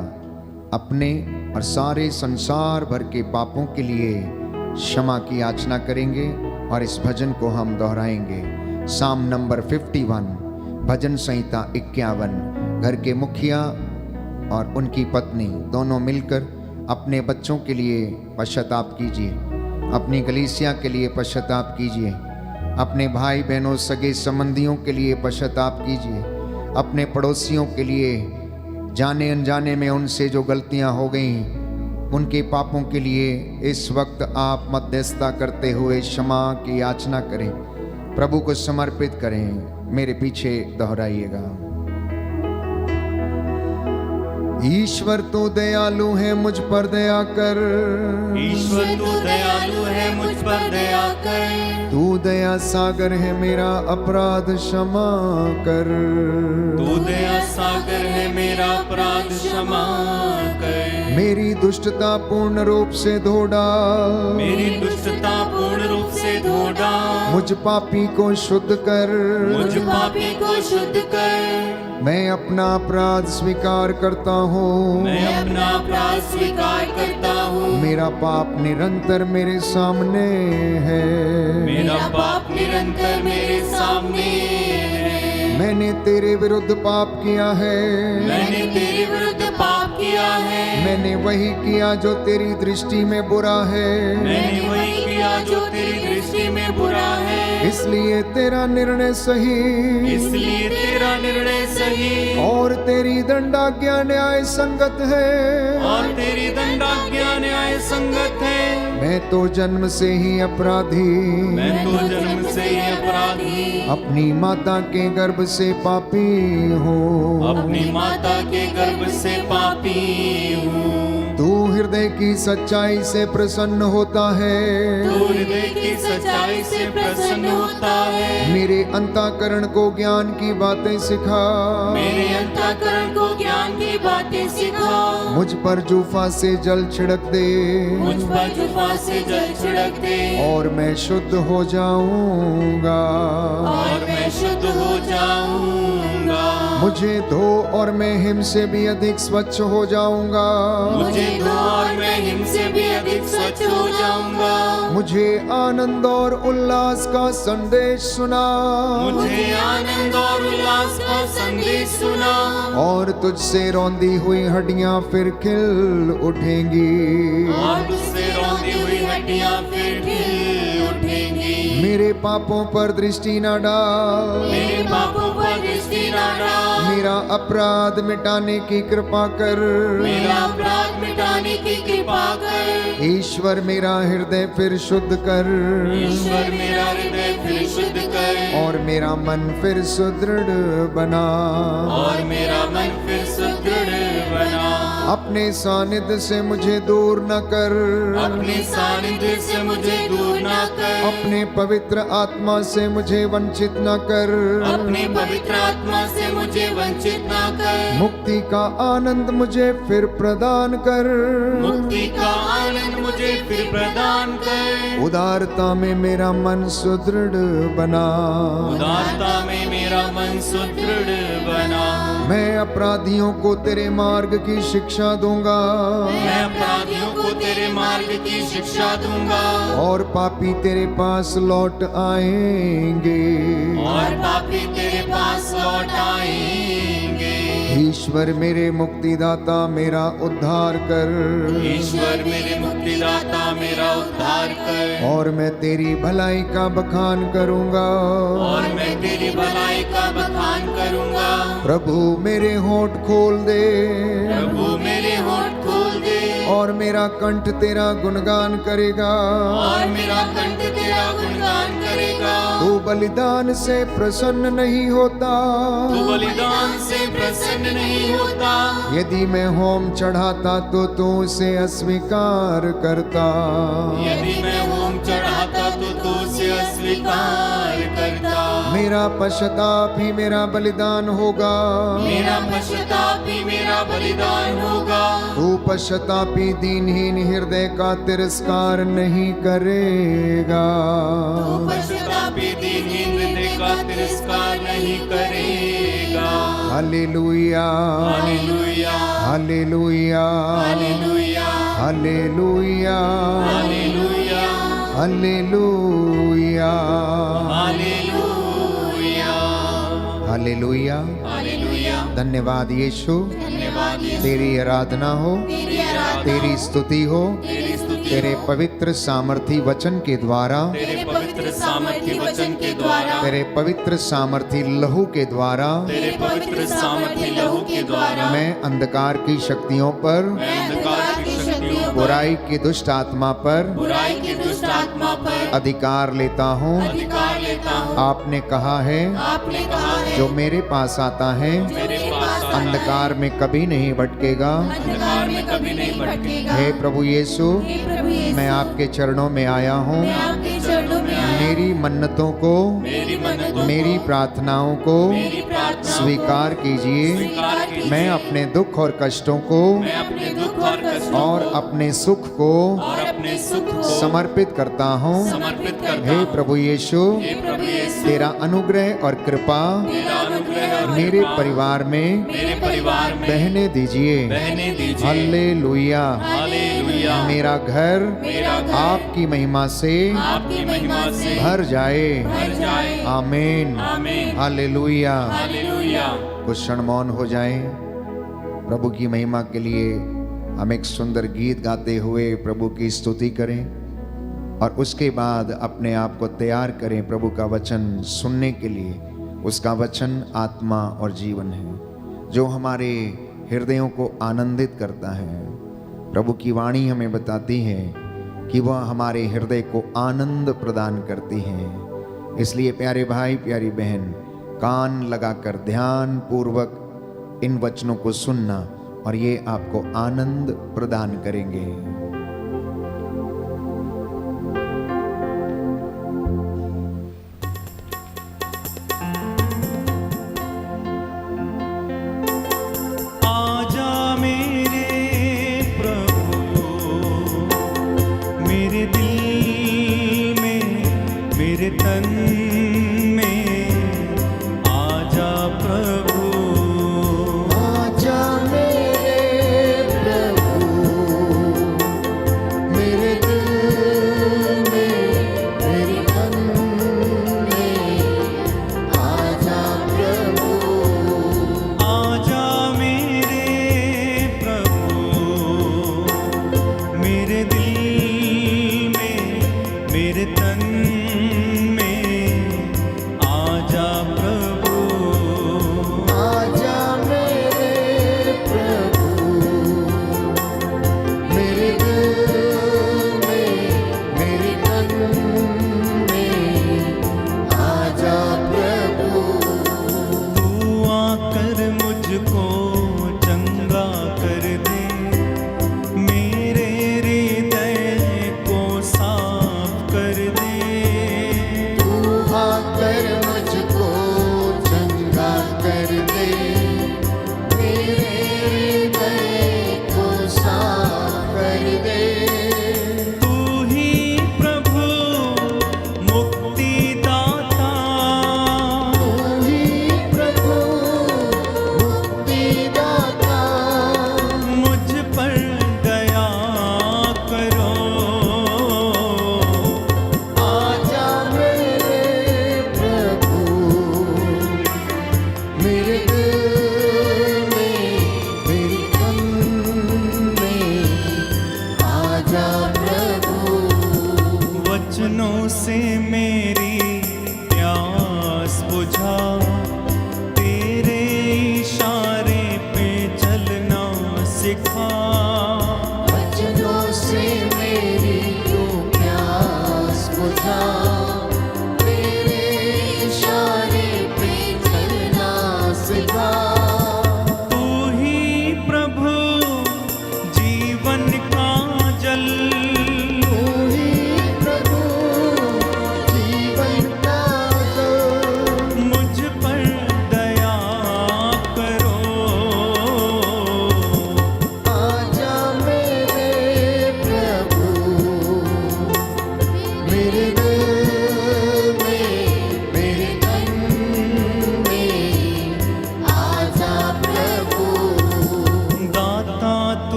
S3: अपने और सारे संसार भर के पापों के लिए क्षमा की याचना करेंगे और इस भजन को हम दोहराएंगे। साम नंबर 51, भजन संहिता 51। घर के मुखिया और उनकी पत्नी दोनों मिलकर अपने बच्चों के लिए पश्चाताप कीजिए, अपनी कलीसिया के लिए पश्चाताप कीजिए, अपने भाई बहनों सगे संबंधियों के लिए पश्चाताप कीजिए, अपने पड़ोसियों के लिए, जाने अनजाने में उनसे जो गलतियां हो गई उनके पापों के लिए इस वक्त आप मध्यस्थता करते हुए क्षमा की याचना करें, प्रभु को समर्पित करें। मेरे पीछे दोहराइएगा। ईश्वर तो दयालु है, मुझ पर दया कर।
S1: ईश्वर तू दयालु है, मुझ पर दया कर।
S3: तू दया सागर है, मेरा अपराध क्षमा कर।
S1: तू दया सागर है, मेरा अपराध क्षमा कर।
S3: मेरी दुष्टता पूर्ण रूप से धो डाल।
S1: मेरी दुष्टता पूर्ण रूप से धो डाल।
S3: मुझ पापी को शुद्ध कर।
S1: मुझ पापी को शुद्ध कर।
S3: मैं अपना अपराध स्वीकार करता हूँ।
S1: मैं अपना अपराध स्वीकार करता हूँ।
S3: मेरा पाप निरंतर मेरे सामने है।
S1: मेरा पाप निरंतर मेरे सामने है।
S3: मैंने तेरे विरुद्ध पाप किया है।
S1: मैंने तेरे विरुद्ध पाप किया है।
S3: मैंने वही किया जो तेरी दृष्टि में बुरा है।
S1: मैंने वही किया जो तेरी दृष्टि में बुरा है।
S3: इसलिए तेरा निर्णय सही।
S1: इसलिए तेरा निर्णय सही।
S3: और तेरी दंडाज्ञा न्याय संगत है।
S1: और तेरी दंडाज्ञा न्याय संगत है।
S3: मैं तो जन्म से ही अपराधी।
S1: मैं तो जन्म से ही अपराधी।
S3: अपनी माता के गर्भ से पापी हूँ।
S1: अपनी माता के गर्भ से पापी हूँ।
S3: तू हृदय की सच्चाई से प्रसन्न होता है।
S1: तू हृदय की सच्चाई से प्रसन्न होता है।
S3: मेरे अंतःकरण को ज्ञान की बातें सिखा।
S1: मेरे अंतःकरण को ज्ञान की बातें सिखा।
S3: मुझ पर जूफा से जल छिड़क दे।
S1: मुझ पर जुफा से जल छिड़क दे।
S3: और मैं शुद्ध हो जाऊंगा।
S1: और मैं शुद्ध हो जाऊंगा।
S3: मुझे धो और मैं हिम से भी अधिक स्वच्छ हो जाऊंगा।
S1: मुझे धो और मैं हिम से भी अधिक स्वच्छ हो जाऊंगा।
S3: मुझे आनंद और उल्लास का संदेश सुना।
S1: मुझे आनंद और उल्लास का संदेश सुना।
S3: और तुझसे रौंदी हुई हड्डियां फिर खिल उठेंगी।
S1: और तुझसे रौंदी हुई हड्डियां फिर खिल उठेंगी।
S3: मेरे पापों पर दृष्टि न डाल।
S1: मेरे पापों पर दृष्टि न डाल।
S3: मेरा अपराध मिटाने की कृपा कर।
S1: मेरा अपराध मिटाने की कृपा कर।
S3: ईश्वर मेरा हृदय फिर शुद्ध कर।
S1: ईश्वर मेरा हृदय फिर शुद्ध कर।
S3: और मेरा मन फिर सुदृढ़ बना।
S1: और मेरा मन फिर सुदृढ़ बना।
S3: अपने सानिध्य से मुझे दूर न कर।
S1: अपने सानिध्य से मुझे दूर न कर।
S3: अपने पवित्र आत्मा से मुझे वंचित न कर।
S1: अपने पवित्र आत्मा से मुझे वंचित न कर।
S3: मुक्ति का आनंद मुझे फिर प्रदान कर।
S1: मुक्ति का आनंद मुझे फिर प्रदान कर।
S3: उदारता में मेरा मन सुदृढ़ बना।
S1: उदारता में मेरा मन सुदृढ़ बना।
S3: मैं अपराधियों को तेरे मार्ग की शिक्षा दूंगा।
S1: मैं अपराधियों को तेरे मार्ग की शिक्षा दूंगा।
S3: और पापी तेरे पास लौट आएंगे।
S1: और पापी तेरे पास लौट आएंगे।
S3: ईश्वर मेरे मुक्तिदाता मेरा उद्धार कर।
S1: ईश्वर मेरे मुक्तिदाता मेरा उद्धार कर।
S3: और मैं तेरी भलाई का बखान करूंगा।
S1: और मैं तेरी भलाई का बखान करूंगा।
S3: प्रभु मेरे होंठ खोल दे।
S1: प्रभु मेरे होंठ खोल दे।
S3: और मेरा कंठ तेरा गुणगान करेगा।
S1: और मेरा कंठ तेरा गुणगान करेगा।
S3: तू बलिदान से प्रसन्न नहीं होता।
S1: तू बलिदान
S2: मुझसे प्रसन्न नहीं होता।
S3: यदि मैं होम चढ़ाता तो तू उसे अस्वीकार करता।
S2: यदि मैं होम चढ़ाता तो तू उसे अस्वीकार करता।
S3: मेरा पश्चाताप ही मेरा बलिदान होगा।
S2: मेरा पश्चाताप ही मेरा बलिदान होगा।
S3: तू पश्चातापी दीनहीन हृदय का तिरस्कार नहीं करेगा।
S2: तू पश्चातापी दीनहीन हृदय का तिरस्कार नहीं करेगा।
S3: हालेलुया
S2: हालेलुया
S3: हालेलुया
S2: हालेलुया
S3: हालेलुया
S2: हालेलुया
S3: हालेलुया
S2: हालेलुया
S3: हालेलुया।
S2: हालेलुया।
S3: धन्यवाद यीशु,
S2: धन्यवाद यीशु।
S3: तेरी आराधना हो,
S2: तेरी आराधना,
S3: तेरी स्तुति हो,
S2: तेरी स्तुति,
S3: तेरे पवित्र सामर्थी वचन के द्वारा,
S2: तेरे पवित्र सामर्थी वचन के द्वारा,
S3: तेरे पवित्र सामर्थी लहू के द्वारा
S2: तेरे पवित्र सामर्थी लहू के द्वारा
S3: मैं अंधकार की शक्तियों पर,
S2: मैं अंधकार की शक्तियों पर,
S3: बुराई की दुष्ट आत्मा पर
S2: बुराई की दुष्ट आत्मा पर
S3: अधिकार लेता हूँ।
S2: अधिकार लेता हूँ।
S3: आपने कहा है,
S2: आपने कहा है,
S3: जो मेरे पास आता है
S2: मेरे पास
S3: अंधकार में कभी नहीं भटकेगा।
S2: अंधकार में कभी नहीं भटकेगा।
S3: हे प्रभु यीशु,
S4: हे प्रभु यीशु,
S3: मैं आपके चरणों में आया हूँ।
S4: मैं आपके चरणों में आया
S3: मेरी मन्नतों को,
S2: मेरी मन्नतों
S3: मेरी प्रार्थनाओं को
S2: मेरी प्रार्थना
S3: स्वीकार कीजिए।
S2: स्वीकार कीजिए।
S3: मैं अपने दुख और कष्टों को
S2: मैं अपने दुख और कष्टों
S3: और अपने सुख को
S2: और अपने सुख को
S3: समर्पित करता हूँ।
S2: समर्पित करता
S3: हे
S2: हूँ।
S3: प्रभु यीशु,
S2: हे प्रभु यीशु,
S3: तेरा अनुग्रह और कृपा
S2: तेरा अनुग्रह और
S3: मेरे
S2: कृपा
S3: परिवार में
S2: मेरे परिवार में
S3: बहने दीजिए।
S2: बहने दीजिए।
S3: हालेलुया।
S2: हालेलुया।
S3: मेरा घर
S2: मेरा घर
S3: आपकी महिमा से
S2: आपकी महिमा से
S3: भर जाए।
S2: भर जाए।
S3: आमीन।
S2: आमीन।
S3: हालेलुया।
S2: हालेलुया।
S3: कुछ क्षण मौन हो जाएं। प्रभु की महिमा के लिए हम एक सुंदर गीत गाते हुए प्रभु की स्तुति करें और उसके बाद अपने आप को तैयार करें प्रभु का वचन सुनने के लिए। उसका वचन आत्मा और जीवन है जो हमारे हृदयों को आनंदित करता है। प्रभु की वाणी हमें बताती है कि वह हमारे हृदय को आनंद प्रदान करती है। इसलिए प्यारे भाई प्यारी बहन, कान लगाकर ध्यान पूर्वक इन वचनों को सुनना और ये आपको आनंद प्रदान करेंगे।
S1: आजा मेरे प्रभु, मेरे दिल में, मेरे तन में, आजा प्रभु।
S3: आजा मेरे प्रभु, मेरे दिल में, मेरे तन में, आजा प्रभु।
S1: आजा मेरे प्रभु, मेरे दिल में, मेरे तन में, आजा प्रभु।
S3: आजा मेरे प्रभु, मेरे दिल में, मेरे तन में, आजा प्रभु।
S1: तू आकर मुझको चंगा कर दे, मेरे हृदय को साफ कर दे।
S3: तू आकर मुझको चंगा कर दे, मेरे हृदय को साफ कर दे।
S1: तू ही प्रभु मुक्तिदाता,
S3: तू ही प्रभु मुक्तिदाता,
S1: मुझ पर दया करो।
S3: आजा मेरे प्रभु, मेरे दिल में, मेरे तन में, आजा प्रभु।
S1: वचनों से मेरी प्यास बुझा, तेरे इशारे पे चलना सिखा।
S3: वचनों से मेरी तू प्यास बुझा, तेरे इशारे पे चलना सिखा।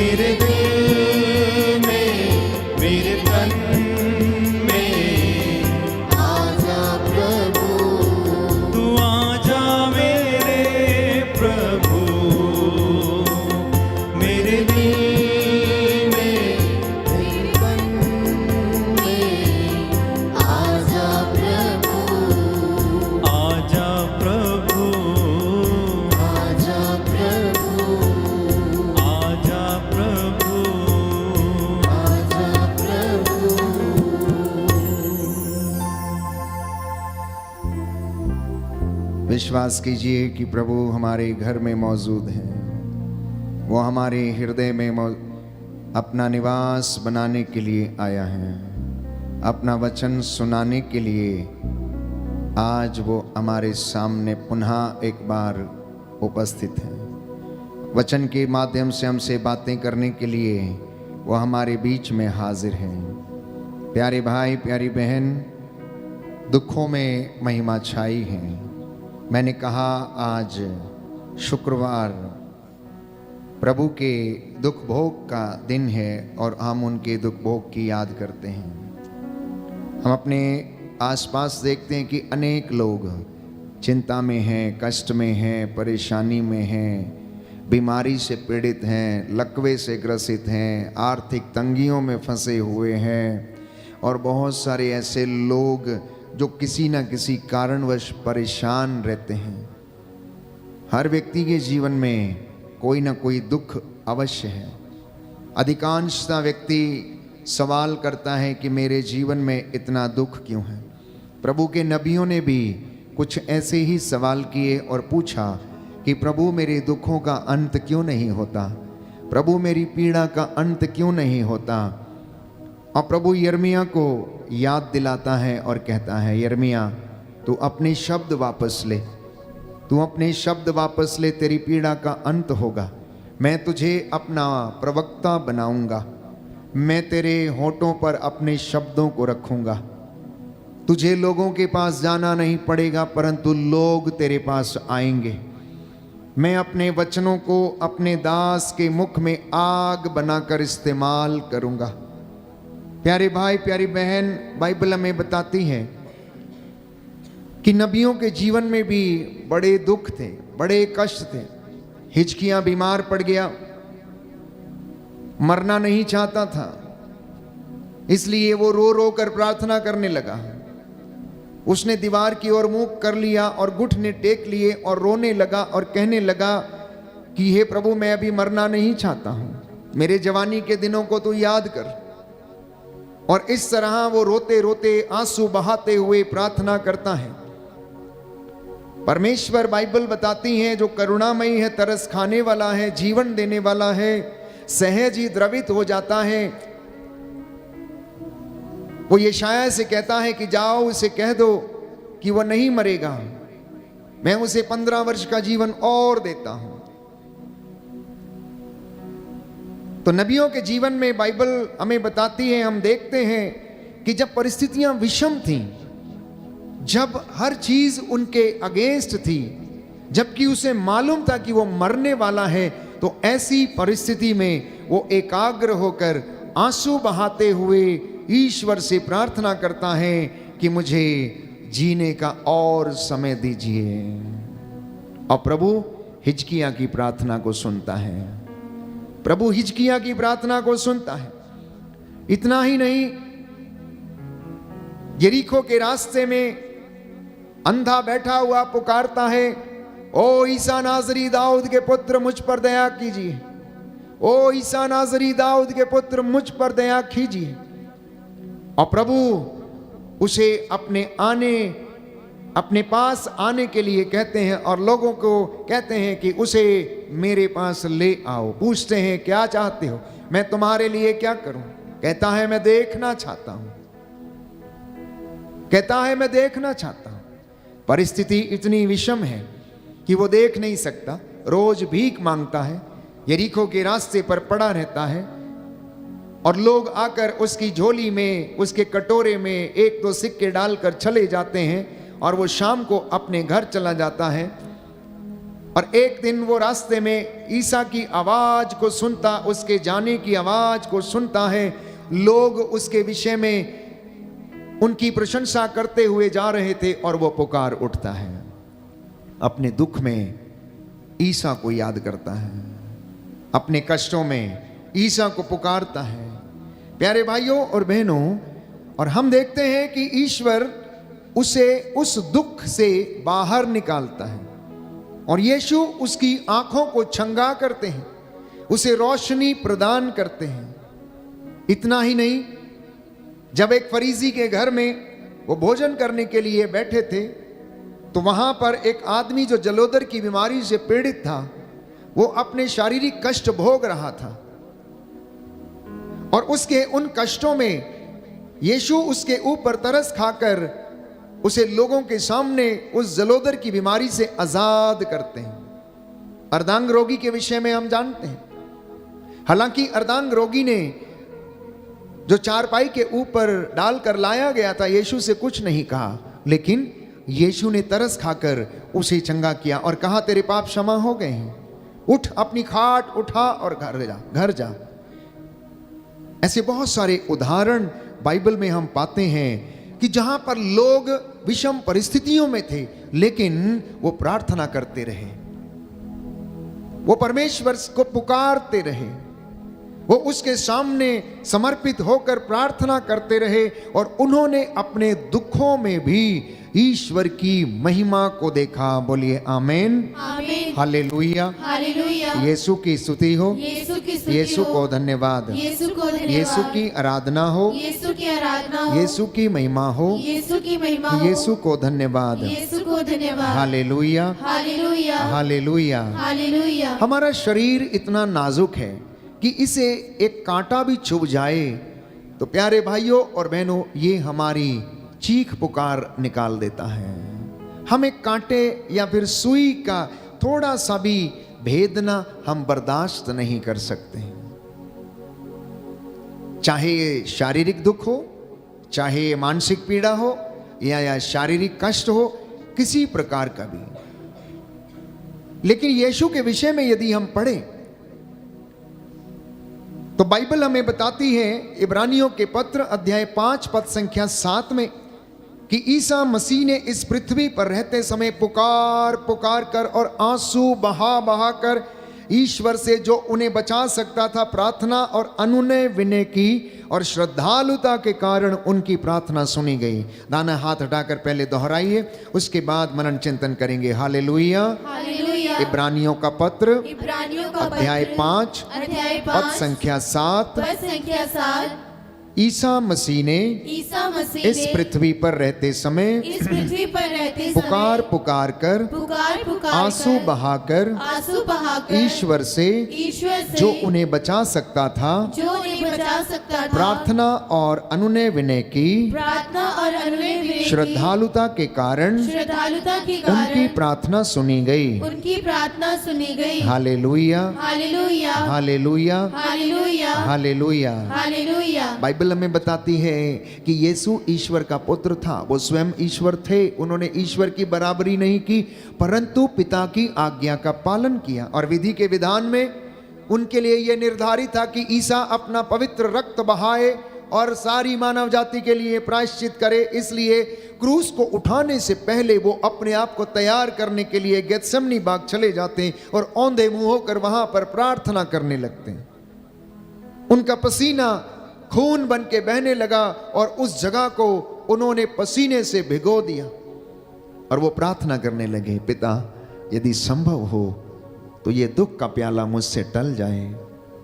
S2: मेरे दिल में, मेरे तन में आजा प्रभु।
S1: तू आजा मेरे प्रभु,
S2: मेरे दिल में, मेरे तन में आजा प्रभु।
S1: आजा प्रभु,
S2: आजा प्रभु,
S1: आजा प्रभु।
S2: आजा प्रभु।
S3: विश्वास कीजिए कि प्रभु हमारे घर में मौजूद हैं। वो हमारे हृदय में अपना निवास बनाने के लिए आया है, अपना वचन सुनाने के लिए आज वो हमारे सामने पुनः एक बार उपस्थित है। वचन के माध्यम से हमसे बातें करने के लिए वो हमारे बीच में हाजिर हैं। प्यारे भाई, प्यारी बहन, दुखों में महिमा छाई है। मैंने कहा आज शुक्रवार प्रभु के दुख भोग का दिन है और हम उनके दुख भोग की याद करते हैं। हम अपने आसपास देखते हैं कि अनेक लोग चिंता में हैं, कष्ट में हैं, परेशानी में हैं, बीमारी से पीड़ित हैं, लकवे से ग्रसित हैं, आर्थिक तंगियों में फंसे हुए हैं और बहुत सारे ऐसे लोग जो किसी न किसी कारणवश परेशान रहते हैं। हर व्यक्ति के जीवन में कोई ना कोई दुख अवश्य है। अधिकांशतः व्यक्ति सवाल करता है कि मेरे जीवन में इतना दुख क्यों है। प्रभु के नबियों ने भी कुछ ऐसे ही सवाल किए और पूछा कि प्रभु मेरे दुखों का अंत क्यों नहीं होता, प्रभु मेरी पीड़ा का अंत क्यों नहीं होता। और प्रभु यिर्मयाह को याद दिलाता है और कहता है, यिर्मयाह तू अपने शब्द वापस ले, तू अपने शब्द वापस ले, तेरी पीड़ा का अंत होगा। मैं तुझे अपना प्रवक्ता बनाऊंगा, मैं तेरे होठों पर अपने शब्दों को रखूंगा। तुझे लोगों के पास जाना नहीं पड़ेगा, परंतु लोग तेरे पास आएंगे। मैं अपने वचनों को अपने दास के मुख में आग बनाकर इस्तेमाल करूंगा। प्यारे भाई, प्यारी बहन, बाइबल हमें बताती है कि नबियों के जीवन में भी बड़े दुख थे, बड़े कष्ट थे। हिजकिय्याह बीमार पड़ गया, मरना नहीं चाहता था, इसलिए वो रो रो कर प्रार्थना करने लगा। उसने दीवार की ओर मुंह कर लिया और घुटने टेक लिए और रोने लगा और कहने लगा कि हे प्रभु, मैं अभी मरना नहीं चाहता हूं, मेरे जवानी के दिनों को तू याद कर। और इस तरह वो रोते रोते आंसू बहाते हुए प्रार्थना करता है। परमेश्वर, बाइबल बताती है, जो करुणामयी है, तरस खाने वाला है, जीवन देने वाला है, सहज ही द्रवित हो जाता है। वो यशायाह से कहता है कि जाओ उसे कह दो कि वह नहीं मरेगा, मैं उसे 15 वर्ष का जीवन और देता हूं। तो नबियों के जीवन में बाइबल हमें बताती है, हम देखते हैं कि जब परिस्थितियां विषम थीं, जब हर चीज उनके अगेंस्ट थी, जबकि उसे मालूम था कि वो मरने वाला है, तो ऐसी परिस्थिति में वो एकाग्र होकर आंसू बहाते हुए ईश्वर से प्रार्थना करता है कि मुझे जीने का और समय दीजिए। और प्रभु हिजकिय्याह की प्रार्थना को सुनता है, प्रभु हिजकिय्याह की प्रार्थना को सुनता है। इतना ही नहीं, यरीको के रास्ते में अंधा बैठा हुआ पुकारता है, ओ ईसा नाजरी दाऊद के पुत्र मुझ पर दया कीजिए, ओ ईसा नाजरी दाऊद के पुत्र मुझ पर दया कीजिए। और प्रभु उसे अपने पास आने के लिए कहते हैं और लोगों को कहते हैं कि उसे मेरे पास ले आओ। पूछते हैं क्या चाहते हो, मैं तुम्हारे लिए क्या करूं? कहता है मैं देखना चाहता हूं, कहता है मैं देखना चाहता हूं। परिस्थिति इतनी विषम है कि वो देख नहीं सकता, रोज भीख मांगता है, यरीको के रास्ते पर पड़ा रहता है और लोग आकर उसकी झोली में, उसके कटोरे में एक दो सिक्के डालकर चले जाते हैं और वो शाम को अपने घर चला जाता है। और एक दिन वो रास्ते में ईसा की आवाज को सुनता, उसके जाने की आवाज को सुनता है। लोग उसके विषय में उनकी प्रशंसा करते हुए जा रहे थे और वो पुकार उठता है, अपने दुख में ईसा को याद करता है, अपने कष्टों में ईसा को पुकारता है। प्यारे भाइयों और बहनों, और हम देखते हैं कि ईश्वर उसे उस दुख से बाहर निकालता है और यीशु उसकी आंखों को छंगा करते हैं, उसे रोशनी प्रदान करते हैं। इतना ही नहीं, जब एक फरीसी के घर में वो भोजन करने के लिए बैठे थे तो वहां पर एक आदमी जो जलोदर की बीमारी से पीड़ित था, वो अपने शारीरिक कष्ट भोग रहा था और उसके उन कष्टों में यीशु उसके ऊपर तरस खाकर उसे लोगों के सामने उस जलोदर की बीमारी से आजाद करते हैं। अर्धांग रोगी के विषय में हम जानते हैं। हालांकि अर्धांग रोगी ने जो चारपाई के ऊपर डालकर लाया गया था, यीशु से कुछ नहीं कहा, लेकिन यीशु ने तरस खाकर उसे चंगा किया और कहा, तेरे पाप क्षमा हो गए हैं, उठ, अपनी खाट उठा और घर जा। ऐसे बहुत सारे उदाहरण बाइबल में हम पाते हैं कि जहां पर लोग विषम परिस्थितियों में थे, लेकिन वो प्रार्थना करते रहे, वो परमेश्वर को पुकारते रहे, वो उसके सामने समर्पित होकर प्रार्थना करते रहे और उन्होंने अपने दुखों में भी ईश्वर की महिमा को देखा। बोलिए आमीन,
S4: आमीन,
S3: हालेलुया,
S4: हालेलुया।
S3: यीशु की स्तुति हो,
S4: यीशु की स्तुति
S3: यीशु
S4: हो,
S3: को धन्यवाद,
S4: यीशु को धन्यवाद,
S3: यीशु की आराधना हो,
S4: यीशु की आराधना हो,
S3: यीशु की महिमा हो,
S4: यीशु की महिमा हो,
S3: यीशु को धन्यवाद,
S4: यीशु को धन्यवाद,
S3: हालेलुया,
S4: हालेलुया,
S3: हालेलुया।
S4: हालेलुया।
S3: हमारा शरीर इतना नाजुक है कि इसे एक कांटा भी चुभ जाए तो प्यारे भाइयों और बहनों, ये हमारी चीख पुकार निकाल देता है। हम एक कांटे या फिर सुई का थोड़ा सा भी भेदना हम बर्दाश्त नहीं कर सकते। चाहे ये शारीरिक दुख हो, चाहे ये मानसिक पीड़ा हो या शारीरिक कष्ट हो, किसी प्रकार का भी। लेकिन यीशु के विषय में यदि हम पढ़ें तो बाइबल हमें बताती है, इब्रानियों के पत्र अध्याय 5 पद संख्या 7 में, कि ईसा मसीह ने इस पृथ्वी पर रहते समय पुकार पुकार कर और आंसू बहा बहा कर ईश्वर से जो उन्हें बचा सकता था प्रार्थना और अनुनय विनय की और श्रद्धालुता के कारण उनकी प्रार्थना सुनी गई। दाना हाथ हटाकर पहले दोहराइए, उसके बाद मनन चिंतन करेंगे। हालेलुया,
S4: हालेलुया।
S3: इब्रानियों का पत्र
S4: इब्रानियों का
S3: अध्याय
S4: पत्र,
S3: 5
S4: अध्याय
S3: पद
S4: 5
S3: संख्या 7।
S4: पद संख्या 7।
S3: ईसा मसीह ने
S4: ईसा मसीह
S3: इस
S4: ने
S3: पृथ्वी पर रहते समय
S4: इस पृथ्वी पर रहते
S3: पुकार
S4: समय
S3: पुकार कर
S4: पुकार पुकार
S3: आंसू
S4: कर,
S3: बहाकर
S4: आंसू बहाकर
S3: ईश्वर से जो उन्हें बचा सकता था
S4: जो उन्हें बचा सकता था
S3: प्रार्थना और अनुनय विनय की
S4: प्रार्थना और अनुनय विनय की
S3: श्रद्धालुता के कारण
S4: श्रद्धालुता के
S3: उनकी
S4: कारण
S3: प्रार्थना सुनी गई।
S4: उनकी प्रार्थना सुनी गई।
S3: हालेलुया,
S4: हालेलुया,
S3: हालेलुया,
S4: हालेलुया,
S3: हालेलुया।
S4: हालेलुया।
S3: बाइबल हमें बताती है कि यीशु ईश्वर का पुत्र था, वो स्वयं ईश्वर थे। उन्होंने ईश्वर की बराबरी नहीं की, परंतु पिता की आज्ञा का पालन किया और विधि के विधान में उनके लिए यह निर्धारित था कि ईसा अपना पवित्र रक्त बहाए और सारी मानव जाति के लिए प्रायश्चित करे। इसलिए क्रूस को उठाने से पहले वो अपने आप को तैयार करने के लिए गेत्सेमनी बाग चले जाते और औंधे मुंह होकर वहां पर प्रार्थना करने लगते हैं। उनका पसीना खून बन के बहने लगा और उस जगह को उन्होंने पसीने से भिगो दिया और वो प्रार्थना करने लगे, पिता यदि संभव हो तो ये दुख का प्याला मुझसे टल जाए,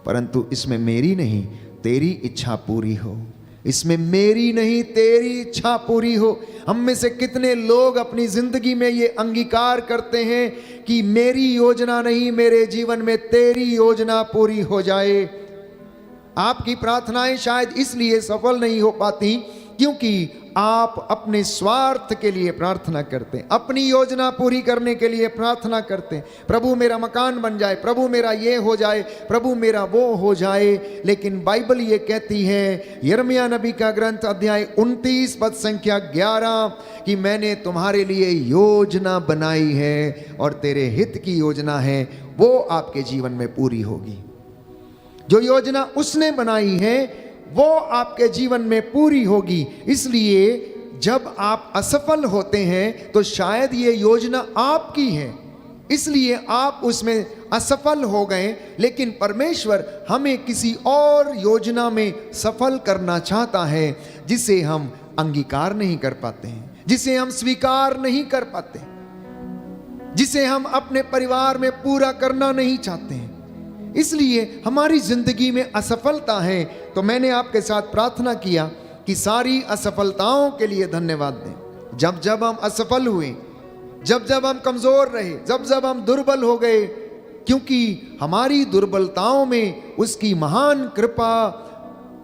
S3: परंतु इसमें मेरी नहीं तेरी इच्छा पूरी हो। इसमें मेरी नहीं तेरी इच्छा पूरी हो। हम में से कितने लोग अपनी जिंदगी में ये अंगीकार करते हैं कि मेरी योजना नहीं, मेरे जीवन में तेरी योजना पूरी हो जाए। आपकी प्रार्थनाएं शायद इसलिए सफल नहीं हो पाती क्योंकि आप अपने स्वार्थ के लिए प्रार्थना करते हैं, अपनी योजना पूरी करने के लिए प्रार्थना करते हैं। प्रभु मेरा मकान बन जाए, प्रभु मेरा ये हो जाए, प्रभु मेरा वो हो जाए। लेकिन बाइबल ये कहती है, यिर्मयाह नबी का ग्रंथ अध्याय 29 पद संख्या 11, कि मैंने तुम्हारे लिए योजना बनाई है और तेरे हित की योजना है, वो आपके जीवन में पूरी होगी। जो योजना उसने बनाई है वो आपके जीवन में पूरी होगी। इसलिए जब आप असफल होते हैं तो शायद ये योजना आपकी है, इसलिए आप उसमें असफल हो गए, लेकिन परमेश्वर हमें किसी और योजना में सफल करना चाहता है जिसे हम अंगीकार नहीं कर पाते हैं, जिसे हम स्वीकार नहीं कर पाते, जिसे हम अपने परिवार में पूरा करना नहीं चाहते हैं। इसलिए हमारी जिंदगी में असफलता है। तो मैंने आपके साथ प्रार्थना किया कि सारी असफलताओं के लिए धन्यवाद दें। जब जब हम असफल हुए, जब जब हम कमजोर रहे, जब जब हम दुर्बल हो गए, क्योंकि हमारी दुर्बलताओं में उसकी महान कृपा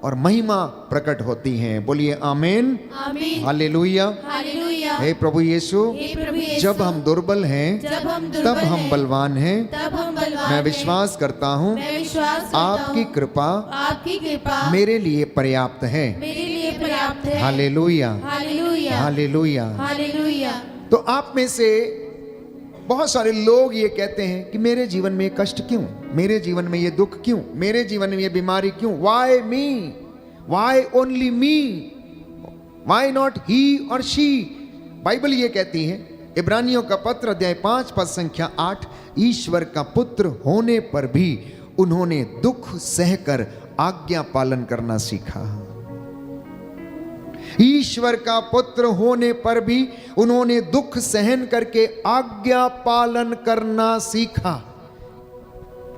S3: और महिमा प्रकट होती हैं। बोलिए आमीन,
S4: आमीन,
S3: हालेलुया,
S4: हालेलुया।
S3: हे प्रभु यीशु,
S4: हे प्रभु यीशु,
S3: जब हम दुर्बल हैं
S4: जब हम
S3: तब
S4: दुर्बल
S3: हम
S4: हैं,
S3: बलवान हैं।
S4: तब हम बलवान
S3: मैं
S4: हैं।
S3: विश्वास करता हूँ
S4: मैं विश्वास करता
S3: आपकी
S4: हूँ,
S3: कृपा
S4: आपकी कृपा
S3: मेरे लिए पर्याप्त है।
S4: मेरे लिए पर्याप्त है।
S3: हालेलुया,
S4: हालेलुया,
S3: हालेलुया।
S4: हालेलुया।
S3: तो आप में से बहुत सारे लोग ये कहते हैं कि मेरे जीवन में ये कष्ट क्यों, मेरे जीवन में ये दुख क्यों, मेरे जीवन में ये बीमारी क्यों? Why me, why only me, why not he और शी? बाइबल ये कहती है, इब्रानियों का पत्र अध्याय 5 पद संख्या 8, ईश्वर का पुत्र होने पर भी उन्होंने दुख सहकर आज्ञा पालन करना सीखा। ईश्वर का पुत्र होने पर भी उन्होंने दुख सहन करके आज्ञा पालन करना सीखा।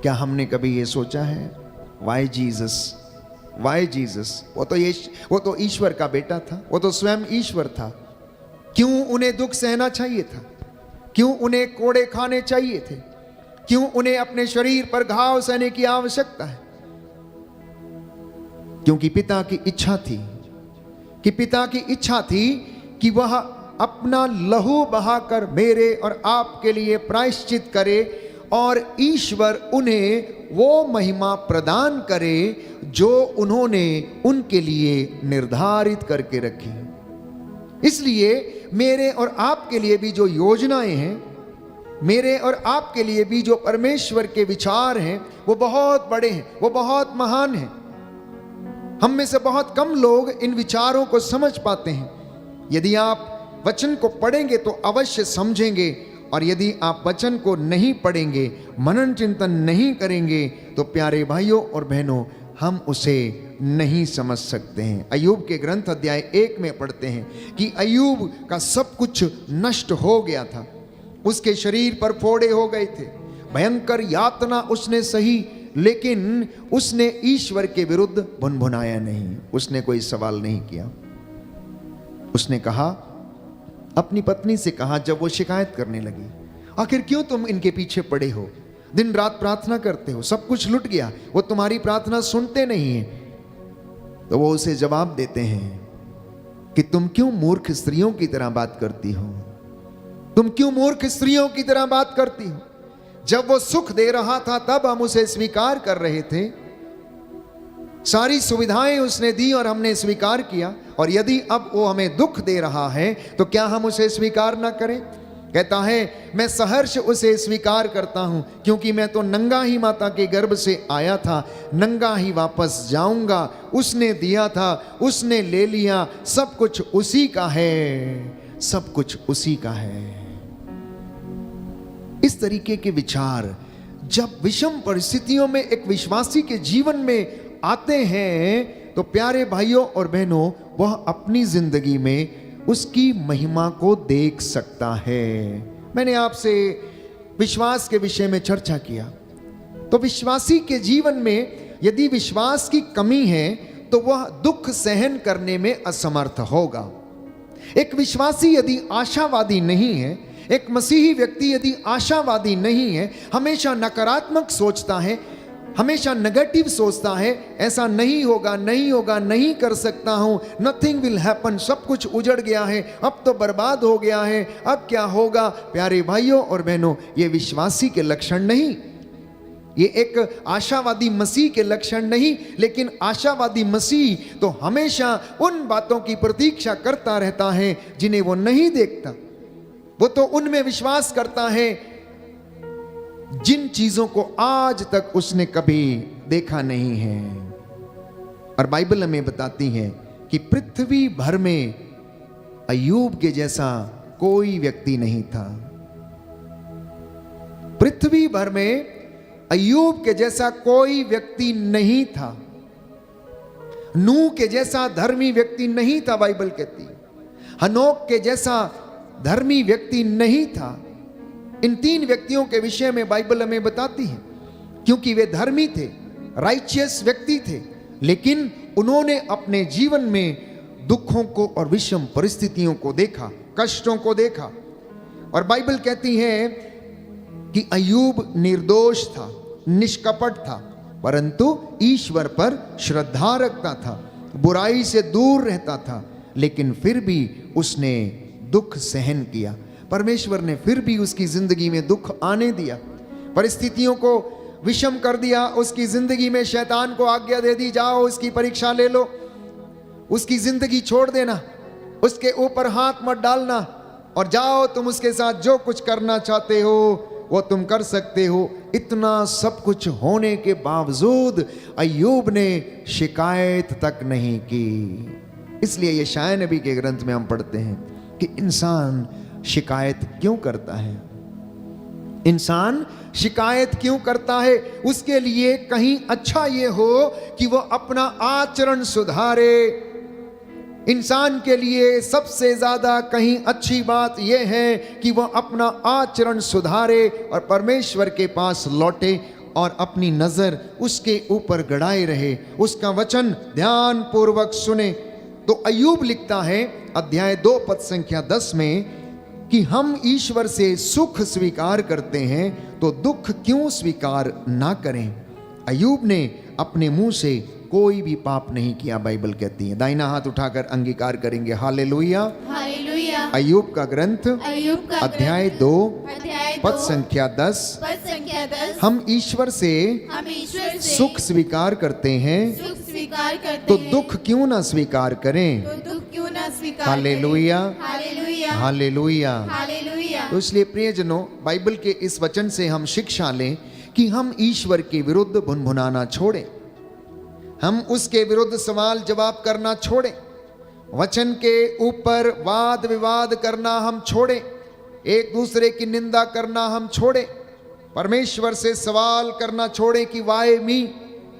S3: क्या हमने कभी ये सोचा है, वाई जीसस, वाई जीसस? वो तो ईश्वर का बेटा था, वो तो स्वयं ईश्वर था। क्यों उन्हें दुख सहना चाहिए था? क्यों उन्हें कोड़े खाने चाहिए थे? क्यों उन्हें अपने शरीर पर घाव सहने की आवश्यकता है? क्योंकि पिता की इच्छा थी, कि वह अपना लहू बहाकर मेरे और आपके लिए प्रायश्चित करे और ईश्वर उन्हें वो महिमा प्रदान करे जो उन्होंने उनके लिए निर्धारित करके रखी। इसलिए मेरे और आपके लिए भी जो योजनाएं हैं, मेरे और आपके लिए भी जो परमेश्वर के विचार हैं, वो बहुत बड़े हैं, वो बहुत महान हैं। हम में से बहुत कम लोग इन विचारों को समझ पाते हैं। यदि आप वचन को पढ़ेंगे तो अवश्य समझेंगे, और यदि आप वचन को नहीं पढ़ेंगे, मनन चिंतन नहीं करेंगे, तो प्यारे भाइयों और बहनों, हम उसे नहीं समझ सकते हैं। अय्यूब के ग्रंथ अध्याय 1 में पढ़ते हैं कि अय्यूब का सब कुछ नष्ट हो गया था, उसके शरीर पर फोड़े हो गए थे, भयंकर यातना उसने सही, लेकिन उसने ईश्वर के विरुद्ध भुनभुनाया नहीं, उसने कोई सवाल नहीं किया। उसने कहा, अपनी पत्नी से कहा जब वो शिकायत करने लगी, आखिर क्यों तुम इनके पीछे पड़े हो, दिन रात प्रार्थना करते हो, सब कुछ लुट गया, वो तुम्हारी प्रार्थना सुनते नहीं है। तो वो उसे जवाब देते हैं कि तुम क्यों मूर्ख स्त्रियों की तरह बात करती हो, तुम क्यों मूर्ख स्त्रियों की तरह बात करती हो? जब वो सुख दे रहा था तब हम उसे स्वीकार कर रहे थे, सारी सुविधाएं उसने दी और हमने स्वीकार किया, और यदि अब वो हमें दुख दे रहा है तो क्या हम उसे स्वीकार ना करें? कहता है, मैं सहर्ष उसे स्वीकार करता हूं, क्योंकि मैं तो नंगा ही माता के गर्भ से आया था, नंगा ही वापस जाऊंगा। उसने दिया था, उसने ले लिया, सब कुछ उसी का है, सब कुछ उसी का है। इस तरीके के विचार जब विषम परिस्थितियों में एक विश्वासी के जीवन में आते हैं तो प्यारे भाइयों और बहनों, वह अपनी जिंदगी में उसकी महिमा को देख सकता है। मैंने आपसे विश्वास के विषय में चर्चा किया, तो विश्वासी के जीवन में यदि विश्वास की कमी है तो वह दुख सहन करने में असमर्थ होगा। एक विश्वासी यदि आशावादी नहीं है, एक मसीही व्यक्ति यदि आशावादी नहीं है, हमेशा नकारात्मक सोचता है, हमेशा नेगेटिव सोचता है, ऐसा नहीं होगा, नहीं होगा, नहीं कर सकता हूं, नथिंग विल हैपन, सब कुछ उजड़ गया है, अब तो बर्बाद हो गया है, अब क्या होगा। प्यारे भाइयों और बहनों, ये विश्वासी के लक्षण नहीं, ये एक आशावादी मसीह के लक्षण नहीं। लेकिन आशावादी मसीह तो हमेशा उन बातों की प्रतीक्षा करता रहता है जिन्हें वो नहीं देखता। वो तो उनमें विश्वास करता है जिन चीजों को आज तक उसने कभी देखा नहीं है। और बाइबल हमें बताती है कि पृथ्वी भर में अय्यूब के जैसा कोई व्यक्ति नहीं था। पृथ्वी भर में अय्यूब के जैसा कोई व्यक्ति नहीं था। नूह के जैसा धर्मी व्यक्ति नहीं था, बाइबल कहती है। हनोक के जैसा धर्मी व्यक्ति नहीं था। इन तीन व्यक्तियों के विषय में बाइबल हमें बताती है, क्योंकि वे धर्मी थे, राइचियस व्यक्ति थे, लेकिन उन्होंने अपने जीवन में दुखों को और विषम परिस्थितियों को देखा, कष्टों को देखा। और बाइबल कहती है कि अय्यूब निर्दोष था, निष्कपट था, परंतु ईश्वर पर श्रद्धा रखता था, बुराई से दूर रहता था, लेकिन फिर भी उसने दुख सहन किया। परमेश्वर ने फिर भी उसकी जिंदगी में दुख आने दिया, परिस्थितियों को विषम कर दिया। उसकी जिंदगी में शैतान को आज्ञा दे दी, जाओ इसकी परीक्षा ले लो, उसकी जिंदगी छोड़ देना, उसके ऊपर हाथ मत डालना, और जाओ तुम उसके साथ जो कुछ करना चाहते हो वो तुम कर सकते हो। इतना सब कुछ होने के बावजूद अय्यूब ने शिकायत तक नहीं की। इसलिए ये शायद नबी के ग्रंथ में हम पढ़ते हैं कि इंसान शिकायत क्यों करता है। इंसान शिकायत क्यों करता है? उसके लिए कहीं अच्छा ये हो कि वो अपना आचरण सुधारे। इंसान के लिए सबसे ज्यादा कहीं अच्छी बात यह है कि वह अपना आचरण सुधारे और परमेश्वर के पास लौटे और अपनी नजर उसके ऊपर गड़ाए रहे, उसका वचन ध्यान पूर्वक सुने। तो अय्यूब लिखता है अध्याय 2 पद संख्या 10 में कि हम ईश्वर से सुख स्वीकार करते हैं तो दुख क्यों स्वीकार ना करें। अय्यूब ने अपने मुंह से कोई भी पाप नहीं किया, बाइबल कहती है। दाहिना हाथ उठाकर अंगीकार करेंगे, हालेलुया।
S4: हालेलुया।
S3: अय्यूब का ग्रंथ अध्याय 2 पद संख्या 10। हम ईश्वर से सुख स्वीकार करते हैं तो दुख क्यों ना स्वीकार करें। Hallelujah, hallelujah. तो इसलिए प्रियजनों, बाइबल के इस वचन से हम शिक्षा लें कि हम ईश्वर के विरुद्ध भुनभुनाना छोड़ें, हम उसके विरुद्ध सवाल जवाब करना छोड़ें, वचन के ऊपर वाद विवाद करना हम छोड़ें, एक दूसरे की निंदा करना हम छोड़ें, परमेश्वर से सवाल करना छोड़ें कि वाई मी,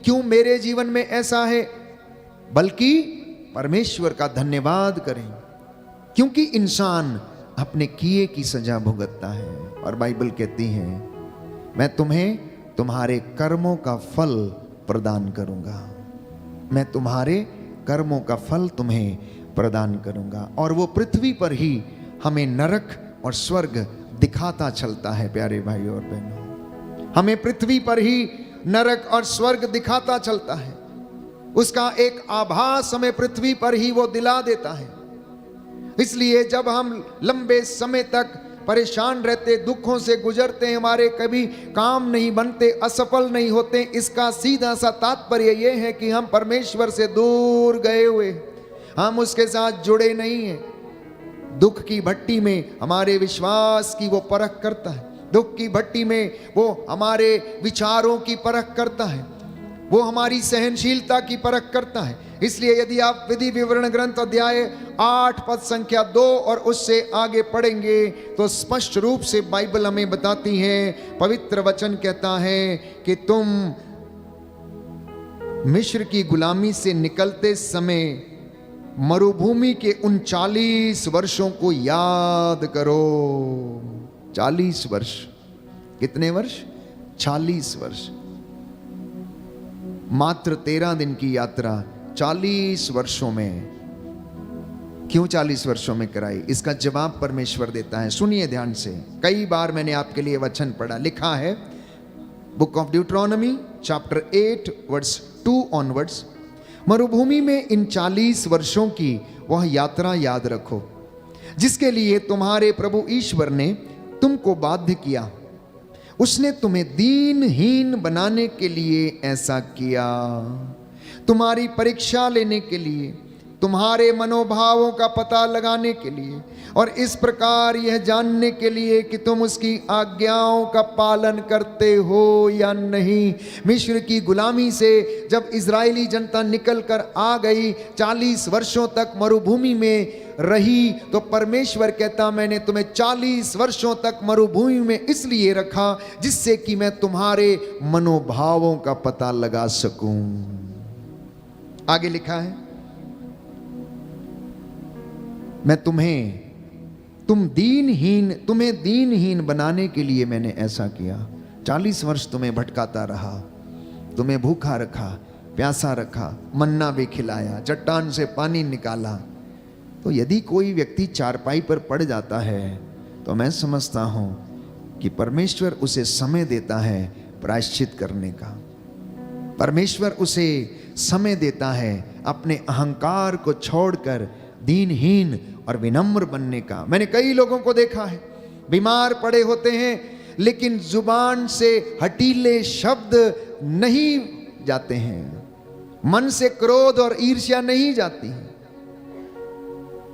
S3: क्यों मेरे जीवन में ऐसा है, बल्कि परमेश्वर का धन्यवाद करें, क्योंकि इंसान अपने किए की सजा भुगतता है। और बाइबल कहती है मैं तुम्हें तुम्हारे कर्मों का फल प्रदान करूंगा, मैं तुम्हारे कर्मों का फल तुम्हें प्रदान करूंगा। और वो पृथ्वी पर ही हमें नरक और स्वर्ग दिखाता चलता है। प्यारे भाइयों और बहनों, हमें पृथ्वी पर ही नरक और स्वर्ग दिखाता चलता है, उसका एक आभास हमें पृथ्वी पर ही वो दिला देता है। इसलिए जब हम लंबे समय तक परेशान रहते, दुखों से गुजरते, हमारे कभी काम नहीं बनते, असफल नहीं होते, इसका सीधा सा तात्पर्य यह है कि हम परमेश्वर से दूर गए हुए, हम उसके साथ जुड़े नहीं हैं। दुख की भट्टी में हमारे विश्वास की वो परख करता है, दुख की भट्टी में वो हमारे विचारों की परख करता है, वो हमारी सहनशीलता की परख करता है। इसलिए यदि आप विधि विवरण ग्रंथ अध्याय 8 पद संख्या 2 और उससे आगे पढ़ेंगे तो स्पष्ट रूप से बाइबल हमें बताती है, पवित्र वचन कहता है कि तुम मिस्र की गुलामी से निकलते समय मरुभूमि के उन 40 वर्षों को याद करो। 40 वर्ष, कितने वर्ष? 40 वर्ष। मात्र 13 दिन की यात्रा 40 वर्षों में, क्यों 40 वर्षों में कराई? इसका जवाब परमेश्वर देता है। सुनिए ध्यान से। कई बार मैंने आपके लिए वचन पढ़ा, लिखा है book of Deuteronomy chapter 8 verse 2 onwards, मरुभूमि में इन 40 वर्षों की वह यात्रा याद रखो जिसके लिए तुम्हारे प्रभु ईश्वर ने तुमको बाध्य किया। उसने तुम्हें दीनहीन बनाने के लिए ऐसा किया, तुम्हारी परीक्षा लेने के लिए, तुम्हारे मनोभावों का पता लगाने के लिए, और इस प्रकार यह जानने के लिए कि तुम उसकी आज्ञाओं का पालन करते हो या नहीं। मिस्र की गुलामी से जब इजरायली जनता निकल कर आ गई, 40 वर्षों तक मरुभूमि में रही, तो परमेश्वर कहता मैंने तुम्हें 40 वर्षों तक मरुभूमि में इसलिए रखा जिससे कि मैं तुम्हारे मनोभावों का पता लगा सकूं। आगे लिखा है, मैं तुम्हें दीनहीन बनाने के लिए मैंने ऐसा किया। 40 वर्ष तुम्हें भटकाता रहा, तुम्हें भूखा रखा, प्यासा रखा, मन्ना भी खिलाया, चट्टान से पानी निकाला। तो यदि कोई व्यक्ति चारपाई पर पड़ जाता है तो मैं समझता हूं कि परमेश्वर उसे समय देता है प्रायश्चित करने का। परमेश्वर उसे समय देता है अपने अहंकार को छोड़कर दीनहीन और विनम्र बनने का। मैंने कई लोगों को देखा है, बीमार पड़े होते हैं लेकिन जुबान से हटीले शब्द नहीं जाते हैं, मन से क्रोध और ईर्ष्या नहीं जाती है।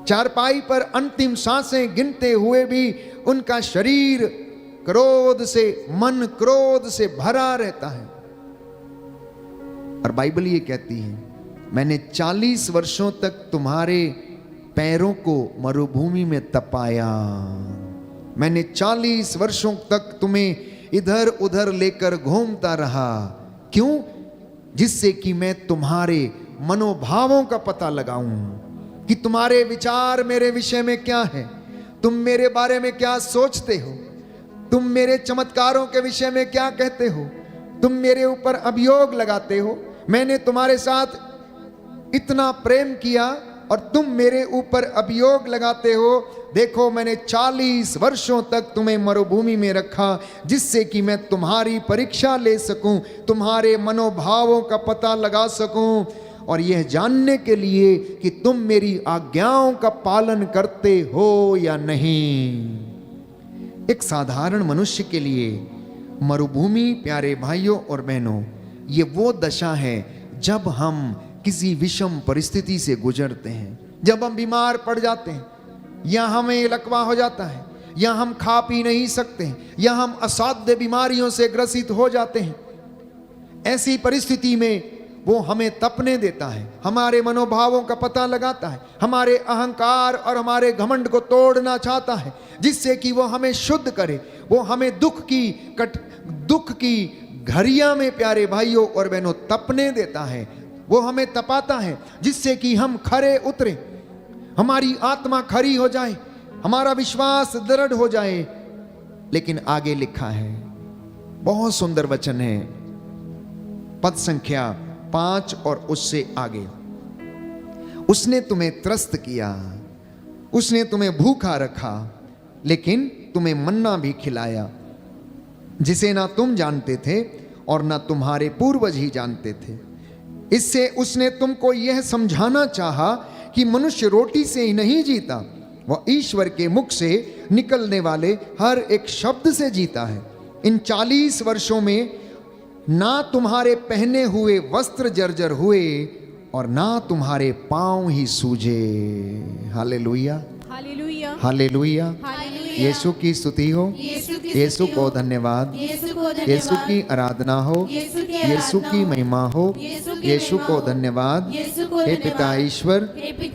S3: चारपाई पर अंतिम सांसें गिनते हुए भी उनका शरीर मन क्रोध से भरा रहता है। और बाइबल ये कहती है, मैंने 40 वर्षों तक तुम्हारे पैरों को मरुभूमि में तपाया, मैंने 40 वर्षों तक तुम्हें इधर उधर लेकर घूमता रहा। क्यों? जिससे कि मैं तुम्हारे मनोभावों का पता लगाऊं कि तुम्हारे विचार मेरे विषय में क्या है, तुम मेरे बारे में क्या सोचते हो, तुम मेरे चमत्कारों के विषय में क्या कहते हो, तुम मेरे ऊपर अभियोग लगाते हो। मैंने तुम्हारे साथ इतना प्रेम किया और तुम मेरे ऊपर अभियोग लगाते हो। देखो, मैंने 40 वर्षों तक तुम्हें मरुभूमि में रखा जिससे कि मैं तुम्हारी परीक्षा ले सकूं, तुम्हारे मनोभावों का पता लगा सकूं, और यह जानने के लिए कि तुम मेरी आज्ञाओं का पालन करते हो या नहीं। एक साधारण मनुष्य के लिए मरुभूमि, प्यारे भाइयों और बहनों, ये वो दशा है जब हम किसी विषम परिस्थिति से गुजरते हैं, जब हम बीमार पड़ जाते हैं, या हमें लकवा हो जाता है, या हम खा पी नहीं सकते, या हम असाध्य बीमारियों से ग्रसित हो जाते हैं। ऐसी परिस्थिति में वो हमें तपने देता है, हमारे मनोभावों का पता लगाता है, हमारे अहंकार और हमारे घमंड को तोड़ना चाहता है, जिससे कि वो हमें शुद्ध करे। वो हमें दुख की घड़ियां में, प्यारे भाइयों और बहनों, तपने देता है। वो हमें तपाता है जिससे कि हम खरे उतरे, हमारी आत्मा खरी हो जाए, हमारा विश्वास दृढ़ हो जाए। लेकिन आगे लिखा है, बहुत सुंदर वचन है, पद संख्या 5 और उससे आगे, उसने तुम्हें त्रस्त किया, उसने तुम्हें भूखा रखा, लेकिन तुम्हें मन्ना भी खिलाया जिसे ना तुम जानते थे और ना तुम्हारे पूर्वज ही जानते थे। इससे उसने तुमको यह समझाना चाहा कि मनुष्य रोटी से ही नहीं जीता, वह ईश्वर के मुख से निकलने वाले हर एक शब्द से जीता है। इन 40 वर्षों में ना तुम्हारे पहने हुए वस्त्र जर्जर हुए और ना तुम्हारे पांव ही सूजे। हालेलुया,
S4: हालेलुया,
S3: हालेलुया।
S4: हालेलुया।
S3: यीशु की स्तुति हो, यीशु को धन्यवाद, यीशु की आराधना हो, यीशु की महिमा हो, यीशु को धन्यवाद। हे पिता ईश्वर,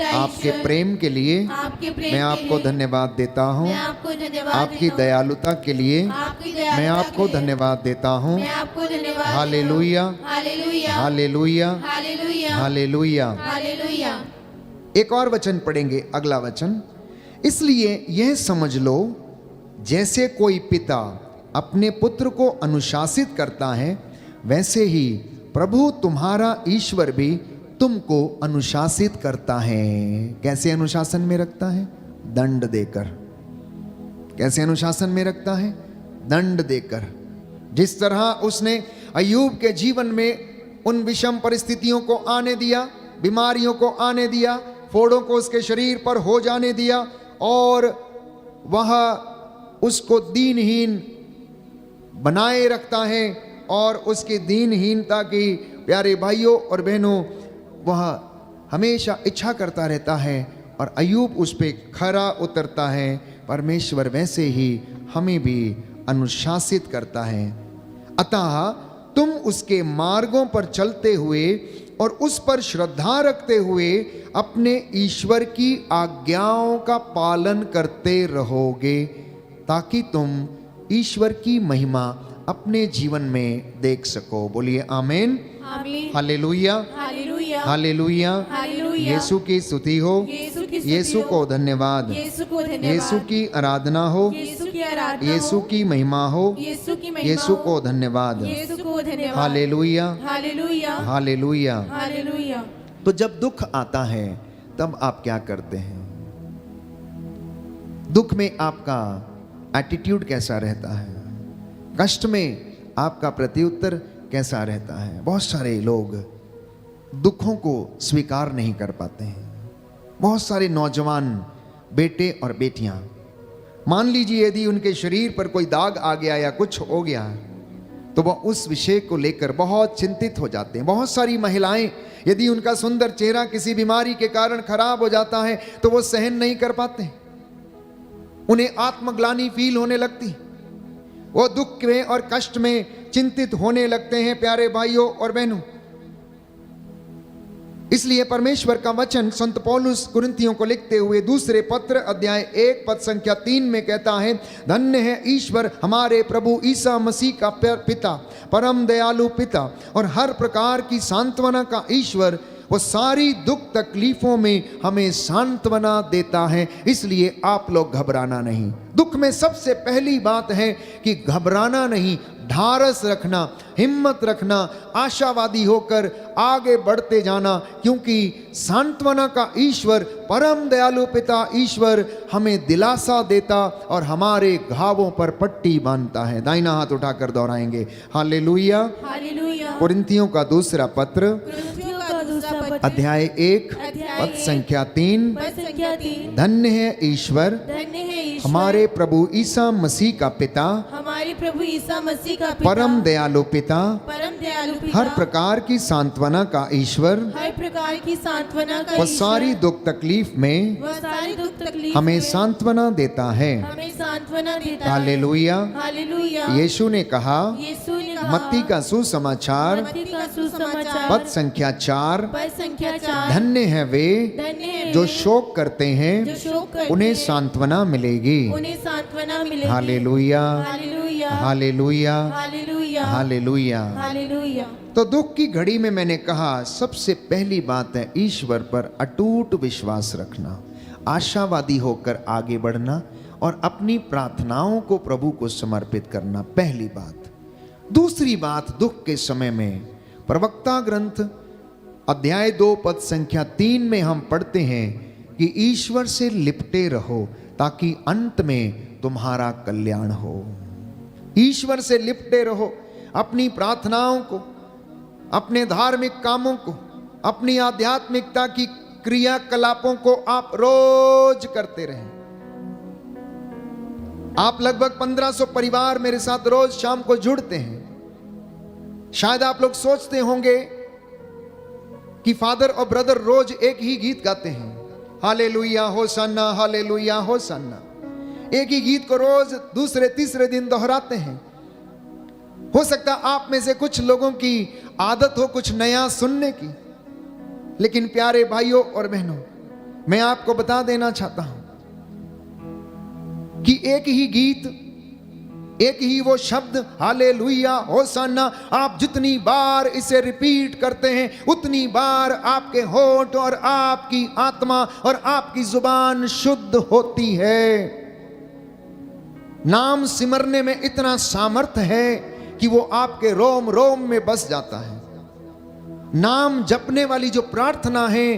S3: आपके प्रेम के लिए मैं आपको धन्यवाद देता हूँ, आपकी दयालुता के लिए मैं आपको धन्यवाद देता हूँ। हालेलुया, हालेलुया, हालेलुया। एक और वचन पढ़ेंगे, अगला वचन। इसलिए यह समझ लो, जैसे कोई पिता अपने पुत्र को अनुशासित करता है, वैसे ही प्रभु तुम्हारा ईश्वर भी तुमको अनुशासित करता है। कैसे अनुशासन में रखता है? दंड देकर। कैसे अनुशासन में रखता है? दंड देकर। जिस तरह उसने अय्यूब के जीवन में उन विषम परिस्थितियों को आने दिया, बीमारियों को आने दिया, फोड़ों को उसके शरीर पर हो जाने दिया और वह उसको दीनहीन बनाए रखता है और उसकी दीनहीनता की प्यारे भाइयों और बहनों वह हमेशा इच्छा करता रहता है और अय्यूब उस पे खरा उतरता है। परमेश्वर वैसे ही हमें भी अनुशासित करता है। अतः तुम उसके मार्गों पर चलते हुए और उस पर श्रद्धा रखते हुए अपने ईश्वर की आज्ञाओं का पालन करते रहोगे ताकि तुम ईश्वर की महिमा अपने जीवन में देख सको। बोलिए आमीन,
S4: आमीन,
S3: हालेलुया,
S4: हालेलुया,
S3: हालेलुया।
S4: हालेलुया।
S3: यीशु की स्तुति हो,
S4: यीशु की स्तुति
S3: यीशु
S4: हो,
S3: को धन्यवाद,
S4: यीशु को धन्यवाद,
S3: यीशु की आराधना हो,
S4: यीशु की आराधना
S3: यीशु
S4: हो,
S3: की महिमा हो,
S4: यीशु की महिमा
S3: यीशु
S4: हो,
S3: को धन्यवाद।
S4: यीशु को धन्यवाद,
S3: हालेलुया,
S4: हालेलुया,
S3: हालेलुया।
S4: हालेलुया।
S3: तो जब दुख आता है तब आप क्या करते हैं? दुख में आपका एटीट्यूड कैसा रहता है? कष्ट में आपका प्रत्युत्तर कैसा रहता है? बहुत सारे लोग दुखों को स्वीकार नहीं कर पाते हैं। बहुत सारे नौजवान बेटे और बेटियां, मान लीजिए यदि उनके शरीर पर कोई दाग आ गया या कुछ हो गया तो वह उस विषय को लेकर बहुत चिंतित हो जाते हैं। बहुत सारी महिलाएं यदि उनका सुंदर चेहरा किसी बीमारी के कारण खराब हो जाता है तो वो सहन नहीं कर पाते, उन्हें आत्मग्लानि फील होने लगती, वो दुख में और कष्ट में चिंतित होने लगते हैं प्यारे भाइयों और बहनों। इसलिए परमेश्वर का वचन संत पौलुस कुरिन्थियों को लिखते हुए दूसरे पत्र अध्याय 1 पद संख्या 3 में कहता है, धन्य है ईश्वर हमारे प्रभु ईसा मसीह का पिता, परम दयालु पिता और हर प्रकार की सांत्वना का ईश्वर। वो सारी दुख तकलीफों में हमें सांत्वना देता है, इसलिए आप लोग घबराना नहीं। दुख में सबसे पहली बात है कि घबराना नहीं, ढारस रखना, हिम्मत रखना, आशावादी होकर आगे बढ़ते जाना, क्योंकि सांत्वना का ईश्वर परम दयालु पिता ईश्वर हमें दिलासा देता और हमारे घावों पर पट्टी बांधता है। दाहिना हाथ उठाकर दोहराएंगे हालेलुया।
S4: हालेलुया।
S3: कुरिन्थियों का दूसरा पत्र
S4: कुरिन्थियों का दूसरा पत्र
S3: अध्याय 1
S4: अध्याय
S3: पद संख्या 3,
S4: पद संख्या 3,
S3: धन्य है ईश्वर
S4: धन्य है ईश्वर
S3: हमारे प्रभु ईसा मसीह का पिता,
S4: हमारे प्रभु ईसा मसीह का पिता,
S3: परम दयालु पिता,
S4: परम दयालु पिता,
S3: हर प्रकार की सांत्वना का ईश्वर।
S4: हर प्रकार की सांत्वना का
S3: वह
S4: ईश्वर,
S3: सारी दुख तकलीफ में
S4: वह सारी दुख तकलीफ
S3: हमें
S4: में
S3: सांत्वना देता है।
S4: हमें सांत्वना देता है।
S3: हालेलुया।
S4: हालेलुया।
S3: यीशु ने कहा,
S4: यीशु ने कहा,
S3: मत्ती का सुसमाचार
S4: मत्ती का सुसमाचार
S3: पद संख्या 4,
S4: पद संख्या 4,
S3: धन्य है वे
S4: धन्य है
S3: जो
S4: वे
S3: शोक करते
S4: जो
S3: हैं,
S4: शोक करते
S3: उन्हें
S4: हैं,
S3: सांत्वना मिलेगी।
S4: उन्हें सांत्वना मिलेगी।
S3: हालेलुया,
S4: हालेलुया,
S3: हालेलुया,
S4: हालेलुया,
S3: हालेलुया।
S4: हालेलुया।
S3: तो दुख की घड़ी में मैंने कहा सबसे पहली बात है ईश्वर पर अटूट विश्वास रखना, आशावादी होकर आगे बढ़ना और अपनी प्रार्थनाओं को प्रभु को समर्पित करना, पहली बात। दूसरी बात, दुख के समय में प्रवक्ता ग्रंथ अध्याय 2 पद संख्या 3 में हम पढ़ते हैं कि ईश्वर से लिपटे रहो ताकि अंत में तुम्हारा कल्याण हो। ईश्वर से लिपटे रहो, अपनी प्रार्थनाओं को, अपने धार्मिक कामों को, अपनी आध्यात्मिकता की क्रियाकलापों को आप रोज करते रहें। आप लगभग 1500 परिवार मेरे साथ रोज शाम को जुड़ते हैं। शायद आप लोग सोचते होंगे कि फादर और ब्रदर रोज एक ही गीत गाते हैं, हालेलुया होसन्ना, हालेलुया होसन्ना। एक ही गीत को रोज दूसरे तीसरे दिन दोहराते हैं। हो सकता आप में से कुछ लोगों की आदत हो कुछ नया सुनने की, लेकिन प्यारे भाइयों और बहनों, मैं आपको बता देना चाहता हूं कि एक ही गीत, एक ही वो शब्द हालेलुया होसन्ना, आप जितनी बार इसे रिपीट करते हैं उतनी बार आपके होंठ और आपकी आत्मा और आपकी जुबान शुद्ध होती है। नाम सिमरने में इतना सामर्थ्य है कि वो आपके रोम रोम में बस जाता है। नाम जपने वाली जो प्रार्थना है,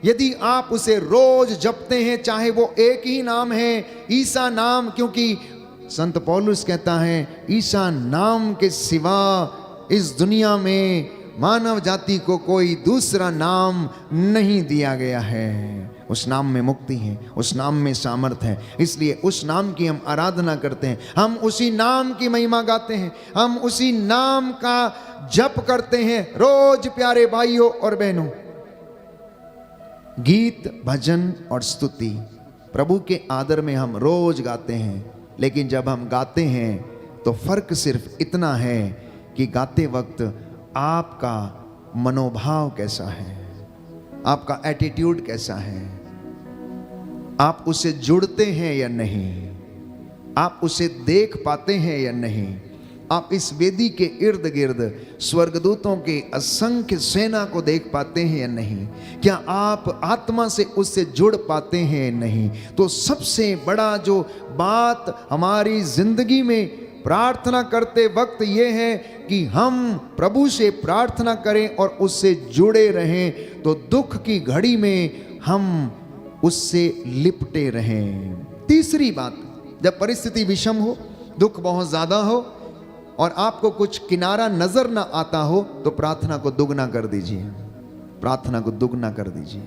S3: यदि आप उसे रोज जपते हैं, चाहे वो एक ही नाम है, ईसा नाम, क्योंकि संत पौलुस कहता है ईसा नाम के सिवा इस दुनिया में मानव जाति को कोई दूसरा नाम नहीं दिया गया है। उस नाम में मुक्ति है, उस नाम में सामर्थ्य है, इसलिए उस नाम की हम आराधना करते हैं। हम उसी नाम की महिमा गाते हैं, हम उसी नाम का जप करते हैं रोज। प्यारे भाइयों और बहनों, गीत, भजन और स्तुति प्रभु के आदर में हम रोज गाते हैं, लेकिन जब हम गाते हैं तो फर्क सिर्फ इतना है कि गाते वक्त आपका मनोभाव कैसा है, आपका एटीट्यूड कैसा है, आप उससे जुड़ते हैं या नहीं, आप उसे देख पाते हैं या नहीं, आप इस वेदी के इर्द गिर्द स्वर्गदूतों के असंख्य सेना को देख पाते हैं या नहीं, क्या आप आत्मा से उससे जुड़ पाते हैं या नहीं। तो सबसे बड़ा जो बात हमारी जिंदगी में प्रार्थना करते वक्त ये है कि हम प्रभु से प्रार्थना करें और उससे जुड़े रहें, तो दुख की घड़ी में हम उससे लिपटे रहें। तीसरी बात, जब परिस्थिति विषम हो, दुख बहुत ज्यादा हो और आपको कुछ किनारा नजर ना आता हो, तो प्रार्थना को दुगना कर दीजिए, प्रार्थना को दुगना कर दीजिए।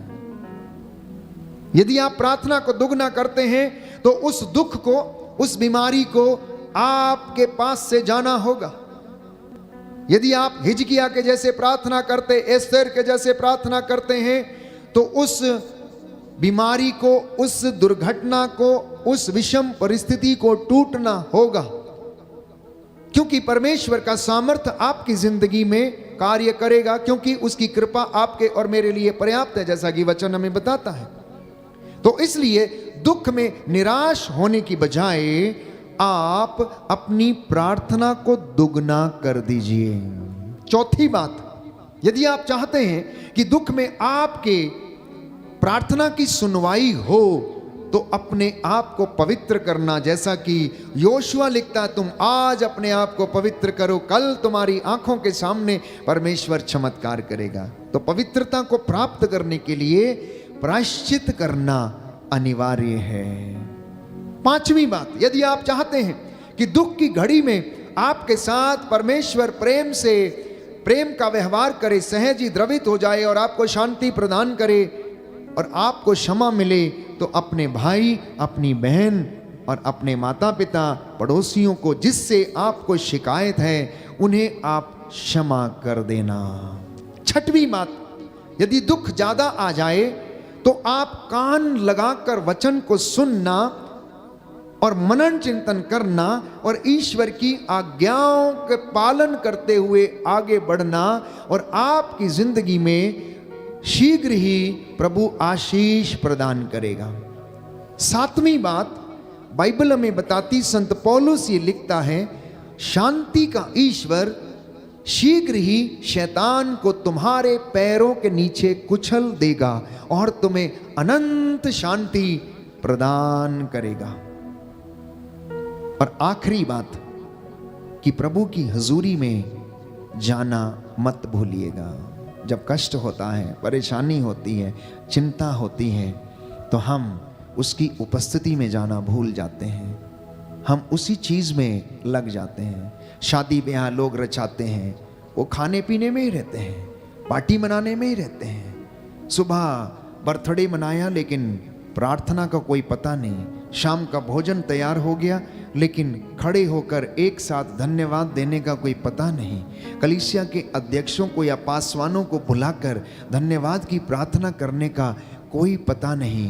S3: यदि आप प्रार्थना को दुगना करते हैं तो उस दुख को, उस बीमारी को आपके पास से जाना होगा। यदि आप हिजकिया के जैसे प्रार्थना करते, एस्तेर के जैसे प्रार्थना करते हैं, तो उस बीमारी को, उस दुर्घटना को, उस विषम परिस्थिति को टूटना होगा, क्योंकि परमेश्वर का सामर्थ्य आपकी जिंदगी में कार्य करेगा, क्योंकि उसकी कृपा आपके और मेरे लिए पर्याप्त है, जैसा कि वचन हमें बताता है। तो इसलिए दुख में निराश होने की बजाय आप अपनी प्रार्थना को दुगना कर दीजिए। चौथी बात, यदि आप चाहते हैं कि दुख में आपके प्रार्थना की सुनवाई हो, तो अपने आप को पवित्र करना, जैसा कि योशुआ लिखता है, तुम आज अपने आप को पवित्र करो, कल तुम्हारी आंखों के सामने परमेश्वर चमत्कार करेगा। तो पवित्रता को प्राप्त करने के लिए प्रायश्चित करना अनिवार्य है। पांचवी बात, यदि आप चाहते हैं कि दुख की घड़ी में आपके साथ परमेश्वर प्रेम का व्यवहार करे, सहज ही द्रवित हो जाए और आपको शांति प्रदान करे और आपको क्षमा मिले, तो अपने भाई, अपनी बहन और अपने माता पिता, पड़ोसियों को जिससे आपको शिकायत है, उन्हें आप क्षमा कर देना। छठवीं बात, यदि दुख ज्यादा आ जाए तो आप कान लगाकर वचन को सुनना और मनन चिंतन करना और ईश्वर की आज्ञाओं के पालन करते हुए आगे बढ़ना, और आपकी जिंदगी में शीघ्र ही प्रभु आशीष प्रदान करेगा। सातवीं बात, बाइबल हमें बताती, संत पौलुस ये लिखता है, शांति का ईश्वर शीघ्र ही शैतान को तुम्हारे पैरों के नीचे कुचल देगा और तुम्हें अनंत शांति प्रदान करेगा। और आखिरी बात कि प्रभु की हजूरी में जाना मत भूलिएगा। जब कष्ट होता है, परेशानी होती है, चिंता होती है, तो हम उसकी उपस्थिति में जाना भूल जाते हैं, हम उसी चीज में लग जाते हैं। शादी ब्याह लोग रचाते हैं, वो खाने पीने में ही रहते हैं, पार्टी मनाने में ही रहते हैं। सुबह बर्थडे मनाया लेकिन प्रार्थना का कोई पता नहीं, शाम का भोजन तैयार हो गया लेकिन खड़े होकर एक साथ धन्यवाद देने का कोई पता नहीं। कलीसिया के अध्यक्षों को या पासवानों को बुलाकर धन्यवाद की प्रार्थना करने का कोई पता नहीं।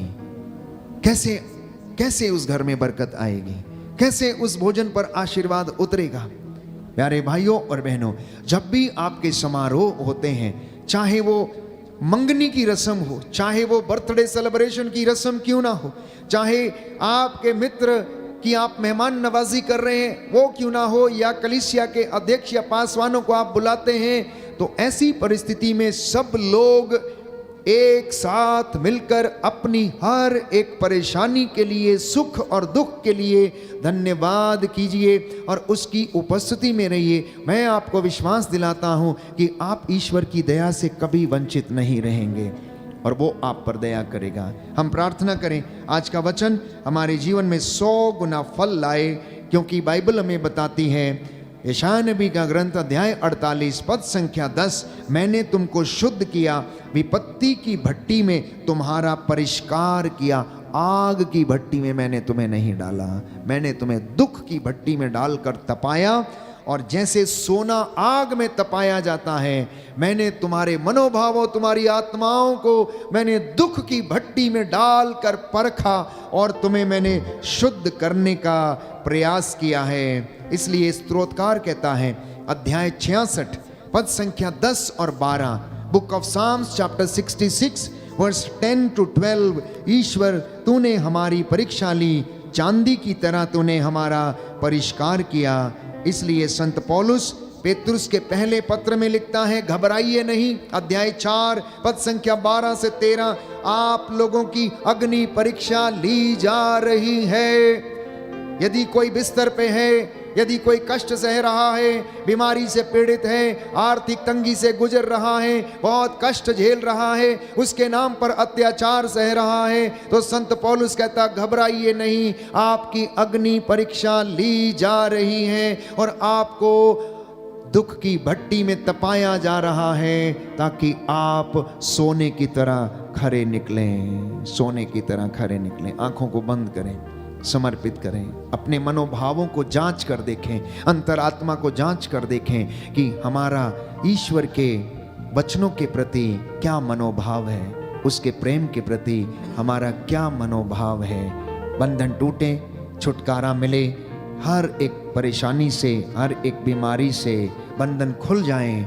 S3: कैसे उस घर में बरकत आएगी, कैसे उस भोजन पर आशीर्वाद उतरेगा। प्यारे भाइयों और बहनों, जब भी आपके समारोह होते हैं, चाहे वो मंगनी की रस्म हो, चाहे वो बर्थडे सेलिब्रेशन की रस्म क्यों ना हो, चाहे आपके मित्र कि आप मेहमान नवाजी कर रहे हैं वो क्यों ना हो, या कलीसिया के अध्यक्ष या पासवानों को आप बुलाते हैं, तो ऐसी परिस्थिति में सब लोग एक साथ मिलकर अपनी हर एक परेशानी के लिए, सुख और दुख के लिए धन्यवाद कीजिए और उसकी उपस्थिति में रहिए। मैं आपको विश्वास दिलाता हूं कि आप ईश्वर की दया से कभी वंचित नहीं रहेंगे और वो आप पर दया करेगा। हम प्रार्थना करें आज का वचन हमारे जीवन में 100 गुना फल लाए, क्योंकि बाइबल हमें बताती है यशायाह नबी का ग्रंथ अध्याय 48 पद संख्या 10, मैंने तुमको शुद्ध किया, विपत्ति की भट्टी में तुम्हारा परिष्कार किया, आग की भट्टी में मैंने तुम्हें नहीं डाला, मैंने तुम्हें दुख की भट्टी में डालकर तपाया। और जैसे सोना आग में तपाया जाता है, मैंने तुम्हारे मनोभावों, तुम्हारी आत्माओं को मैंने दुख की भट्टी में डालकर परखा और तुम्हें मैंने शुद्ध करने का प्रयास किया है। इसलिए स्तोत्रकार कहता है अध्याय 66 पद संख्या 10 और 12, book of Psalms chapter 66 verse 10 to 12, ईश्वर तूने हमारी परीक्षा ली, चांदी की तरह तूने हमारा परिष्कार किया। इसलिए संत पौलुस पेतरुस के पहले पत्र में लिखता है, घबराइए नहीं, अध्याय 4 पद संख्या 12 से 13, आप लोगों की अग्नि परीक्षा ली जा रही है। यदि कोई बिस्तर पे है, यदि कोई कष्ट सह रहा है, बीमारी से पीड़ित है, आर्थिक तंगी से गुजर रहा है, बहुत कष्ट झेल रहा है, उसके नाम पर अत्याचार सह रहा है, तो संत पौलुस कहता घबराइए नहीं, आपकी अग्नि परीक्षा ली जा रही है और आपको दुख की भट्टी में तपाया जा रहा है ताकि आप सोने की तरह खरे निकलें, सोने की तरह खरे निकलें। आंखों को बंद करें, समर्पित करें, अपने मनोभावों को जांच कर देखें, अंतरात्मा को जांच कर देखें कि हमारा ईश्वर के वचनों के प्रति क्या मनोभाव है, उसके प्रेम के प्रति हमारा क्या मनोभाव है। बंधन टूटे, छुटकारा मिले, हर एक परेशानी से, हर एक बीमारी से बंधन खुल जाएं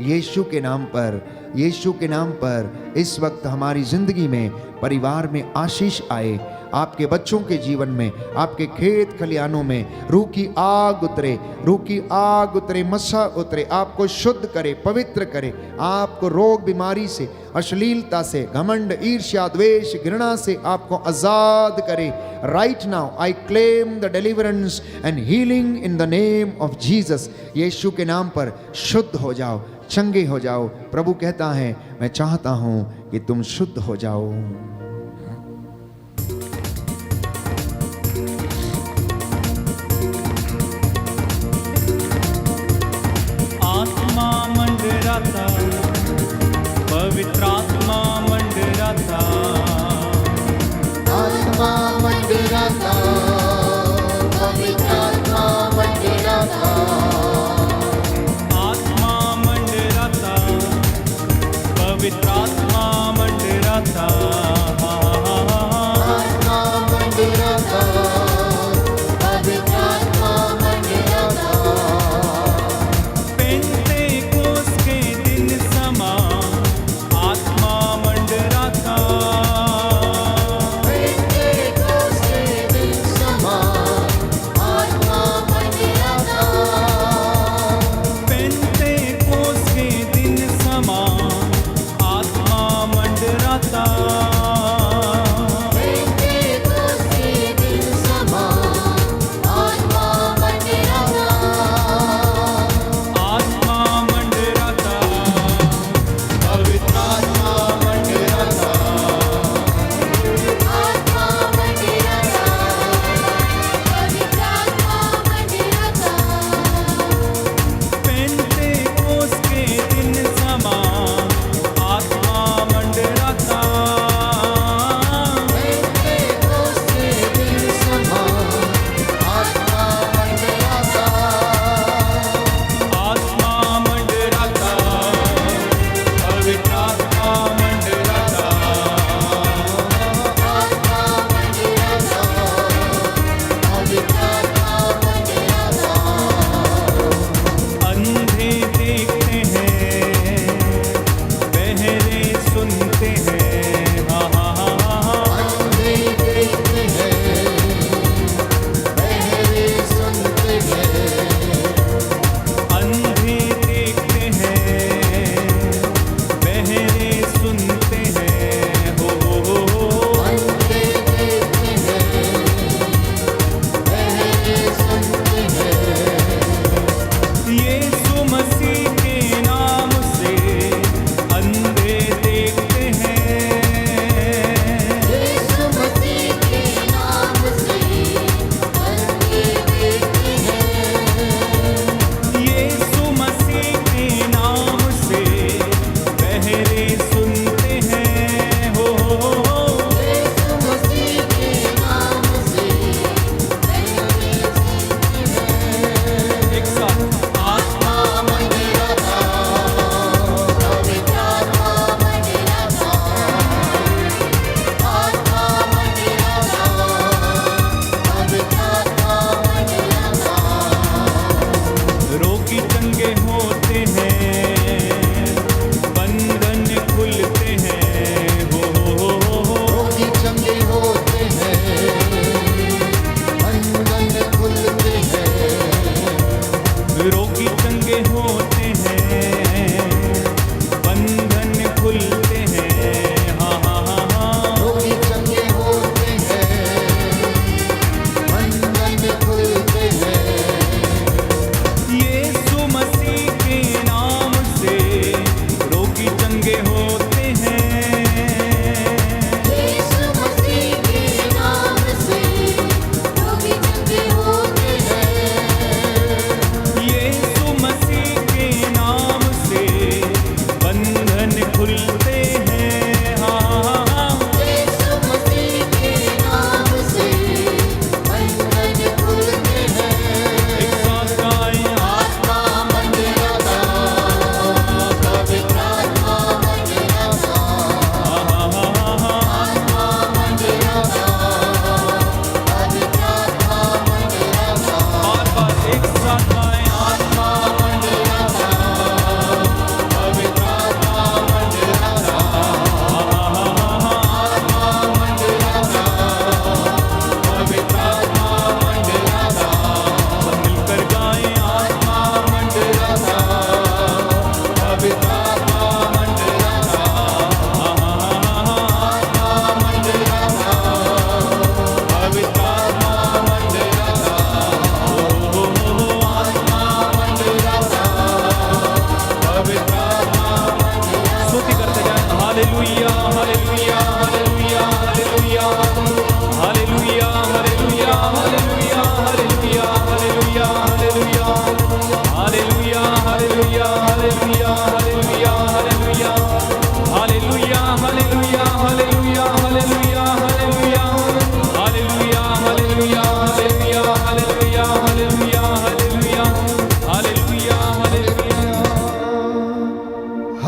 S3: यीशु के नाम पर। यीशु के नाम पर इस वक्त हमारी जिंदगी में, परिवार में आशीष आए, आपके बच्चों के जीवन में, आपके खेत खलियानों में रूह की आग उतरे, रूह की आग उतरे, मसा उतरे, आपको शुद्ध करे, पवित्र करे, आपको रोग बीमारी से, अश्लीलता से, घमंड, ईर्ष्या, द्वेष, घृणा से आपको आजाद करे। Right now I claim the deliverance and healing in the name of Jesus. Yeshu के नाम पर शुद्ध हो जाओ, चंगे हो जाओ। प्रभु कहता है मैं चाहता हूं कि तुम शुद्ध हो जाओ।
S2: आत्मा मंडराता, पवित्र आत्मा मंडराता,
S5: आत्मा मंडराता, पवित्र आत्मा मंडराता,
S2: आत्मा मंडराता, पवित्र आत्मा मंडराता,
S5: आत्मा मंडराता, पवित्र आत्मा मंडराता।
S2: पेंतेकोस्त के दिन समा आत्मा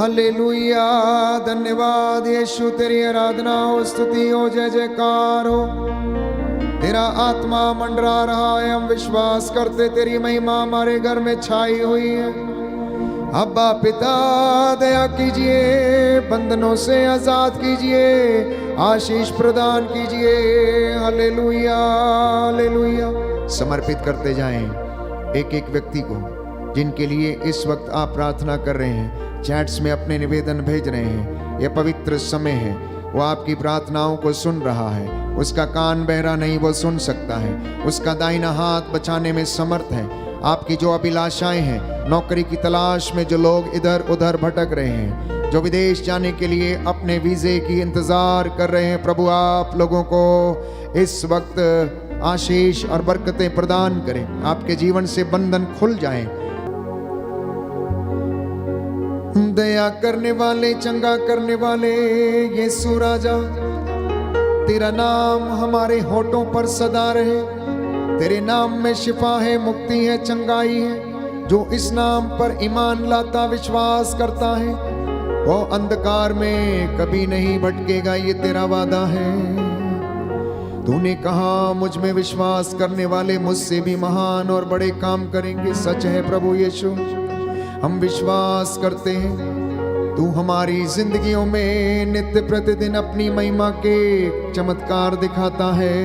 S3: हालेलुया। धन्यवाद यीशु, तेरी आराधना हो, स्तुति हो, जय जयकार हो। तेरा आत्मा मंडरा रहा है, हम विश्वास करते तेरी महिमा हमारे घर में छाई हुई है। अब्बा पिता दया कीजिए, बंधनों से आजाद कीजिए, आशीष प्रदान कीजिए। Hallelujah hallelujah. समर्पित करते जाएं एक एक व्यक्ति को जिनके लिए इस वक्त आप प्रार्थना कर रहे हैं, चैट्स में अपने निवेदन भेज रहे हैं। यह पवित्र समय है, वो आपकी प्रार्थनाओं को सुन रहा है। उसका कान बहरा नहीं, वो सुन सकता है। उसका दाहिना हाथ बचाने में समर्थ है। आपकी जो अभिलाषाएं हैं, नौकरी की तलाश में जो लोग इधर उधर भटक रहे हैं, जो विदेश जाने के लिए अपने वीजे की इंतजार कर रहे हैं, प्रभु आप लोगों को इस वक्त आशीष और बरकतें प्रदान करें। आपके जीवन से बंधन खुल जाएं। दया करने वाले, चंगा करने वाले यीशु राजा, तेरा नाम हमारे होठों पर सदा रहे। तेरे नाम में शिफा है, मुक्ति है, चंगाई है। जो इस नाम पर ईमान लाता, विश्वास करता है, वो अंधकार में कभी नहीं भटकेगा। ये तेरा वादा है। तूने कहा मुझ में विश्वास करने वाले मुझसे भी महान और बड़े काम करेंगे। सच है प्रभु यीशु, हम विश्वास करते हैं। तू हमारी जिंदगियों में नित्य प्रतिदिन अपनी महिमा के चमत्कार दिखाता है।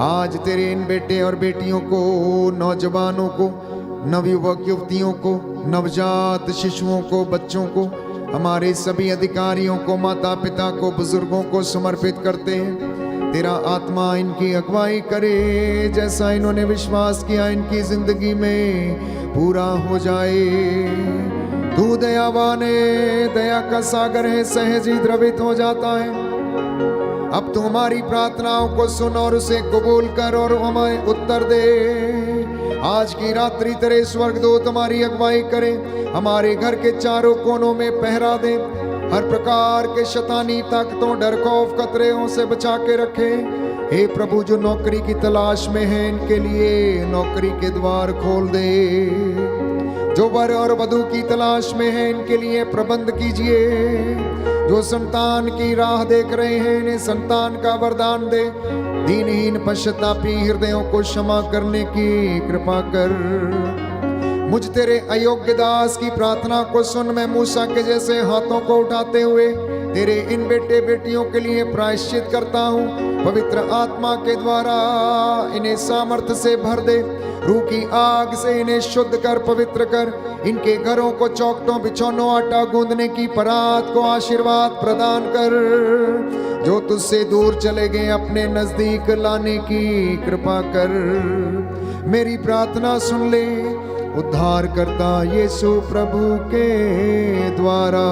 S3: आज तेरे इन बेटे और बेटियों को, नौजवानों को, नवयुवक युवतियों को, नवजात शिशुओं को, बच्चों को, हमारे सभी अधिकारियों को, माता पिता को, बुजुर्गों को समर्पित करते हैं। तेरा आत्मा इनकी अगुवाई करे। जैसा इन्होंने विश्वास किया इनकी जिंदगी में पूरा हो जाए। तू दयावान है, दया का सागर है, सहज ही द्रवित हो जाता है। अब तू हमारी प्रार्थनाओं को सुन और उसे कबूल कर और हमें उत्तर दे। आज की रात्रि तेरे स्वर्गदूत हमारी अगुवाई करे, हमारे घर के चारों कोनों में पहरा दे, हर प्रकार के शैतानी ताकतों, डर खौफ खतरों से बचा के रखे। हे प्रभु, जो नौकरी की तलाश में है इनके लिए नौकरी के द्वार खोल दे। जो वर और वधू की तलाश में है इनके लिए प्रबंध कीजिए। जो संतान की राह देख रहे हैं इन्हें संतान का वरदान दे। दीनहीन पश्चातापी हृदयों को क्षमा करने की कृपा कर। मुझ तेरे अयोग्य दास की प्रार्थना को सुन। मैं मूसा के जैसे हाथों को उठाते हुए तेरे इन बेटे बेटियों के लिए प्रायश्चित करता हूँ। पवित्र आत्मा के द्वारा इन्हें सामर्थ्य से भर दे। रूह की आग से इन्हें शुद्ध कर, पवित्र कर। इनके घरों को चौखटों, बिछौनों, आटा गूंदने की परात को आशीर्वाद प्रदान कर। जो तुझसे दूर चले गए अपने नजदीक लाने की कृपा कर। मेरी प्रार्थना सुन ले उद्धार करता यीशु प्रभु के द्वारा।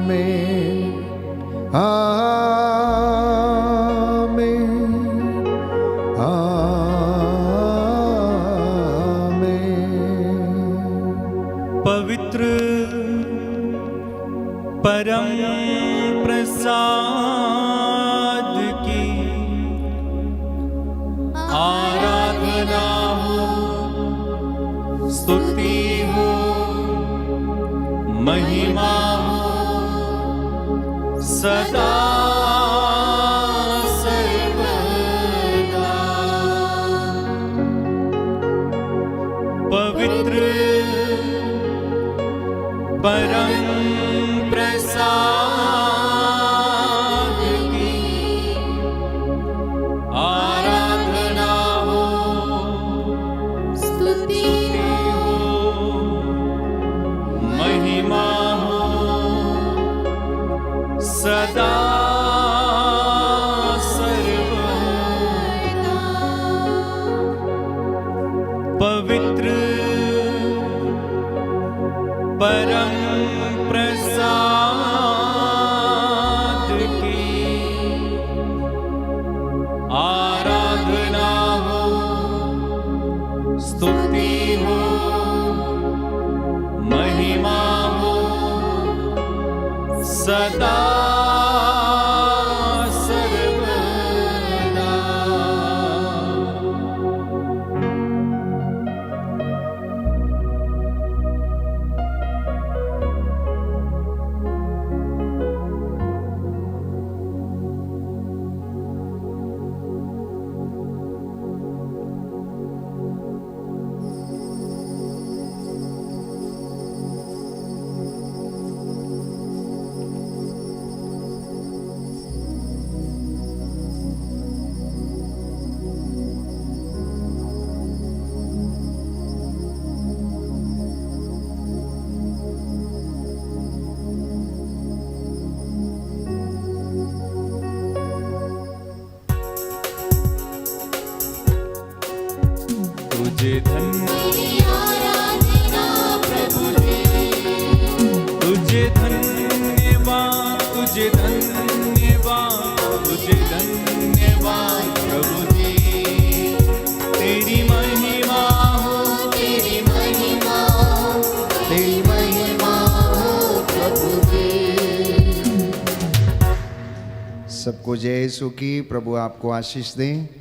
S3: आमीन आमीन आमीन।
S1: पवित्र परम प्रसाद की आराधना हो, स्तुति हो, महिमा हो सदा सर्वदा। पवित्र परम प्रसाद की आराधना हो,
S4: स्तुति
S1: हो, महिमा हो सदा सर्वदा। पवित्र परम प्रसाद की आराधना हो, स्तुति हो, महिमा हो सदा सर्वदा। तुझे धन्यवाद, तुझे धन्यवाद प्रभु जी। तेरी महिमा हो,
S5: तेरी महिमा हो, तेरी महिमा हो प्रभु जी।
S3: सबको जय यीशु की। प्रभु आपको आशीष दें।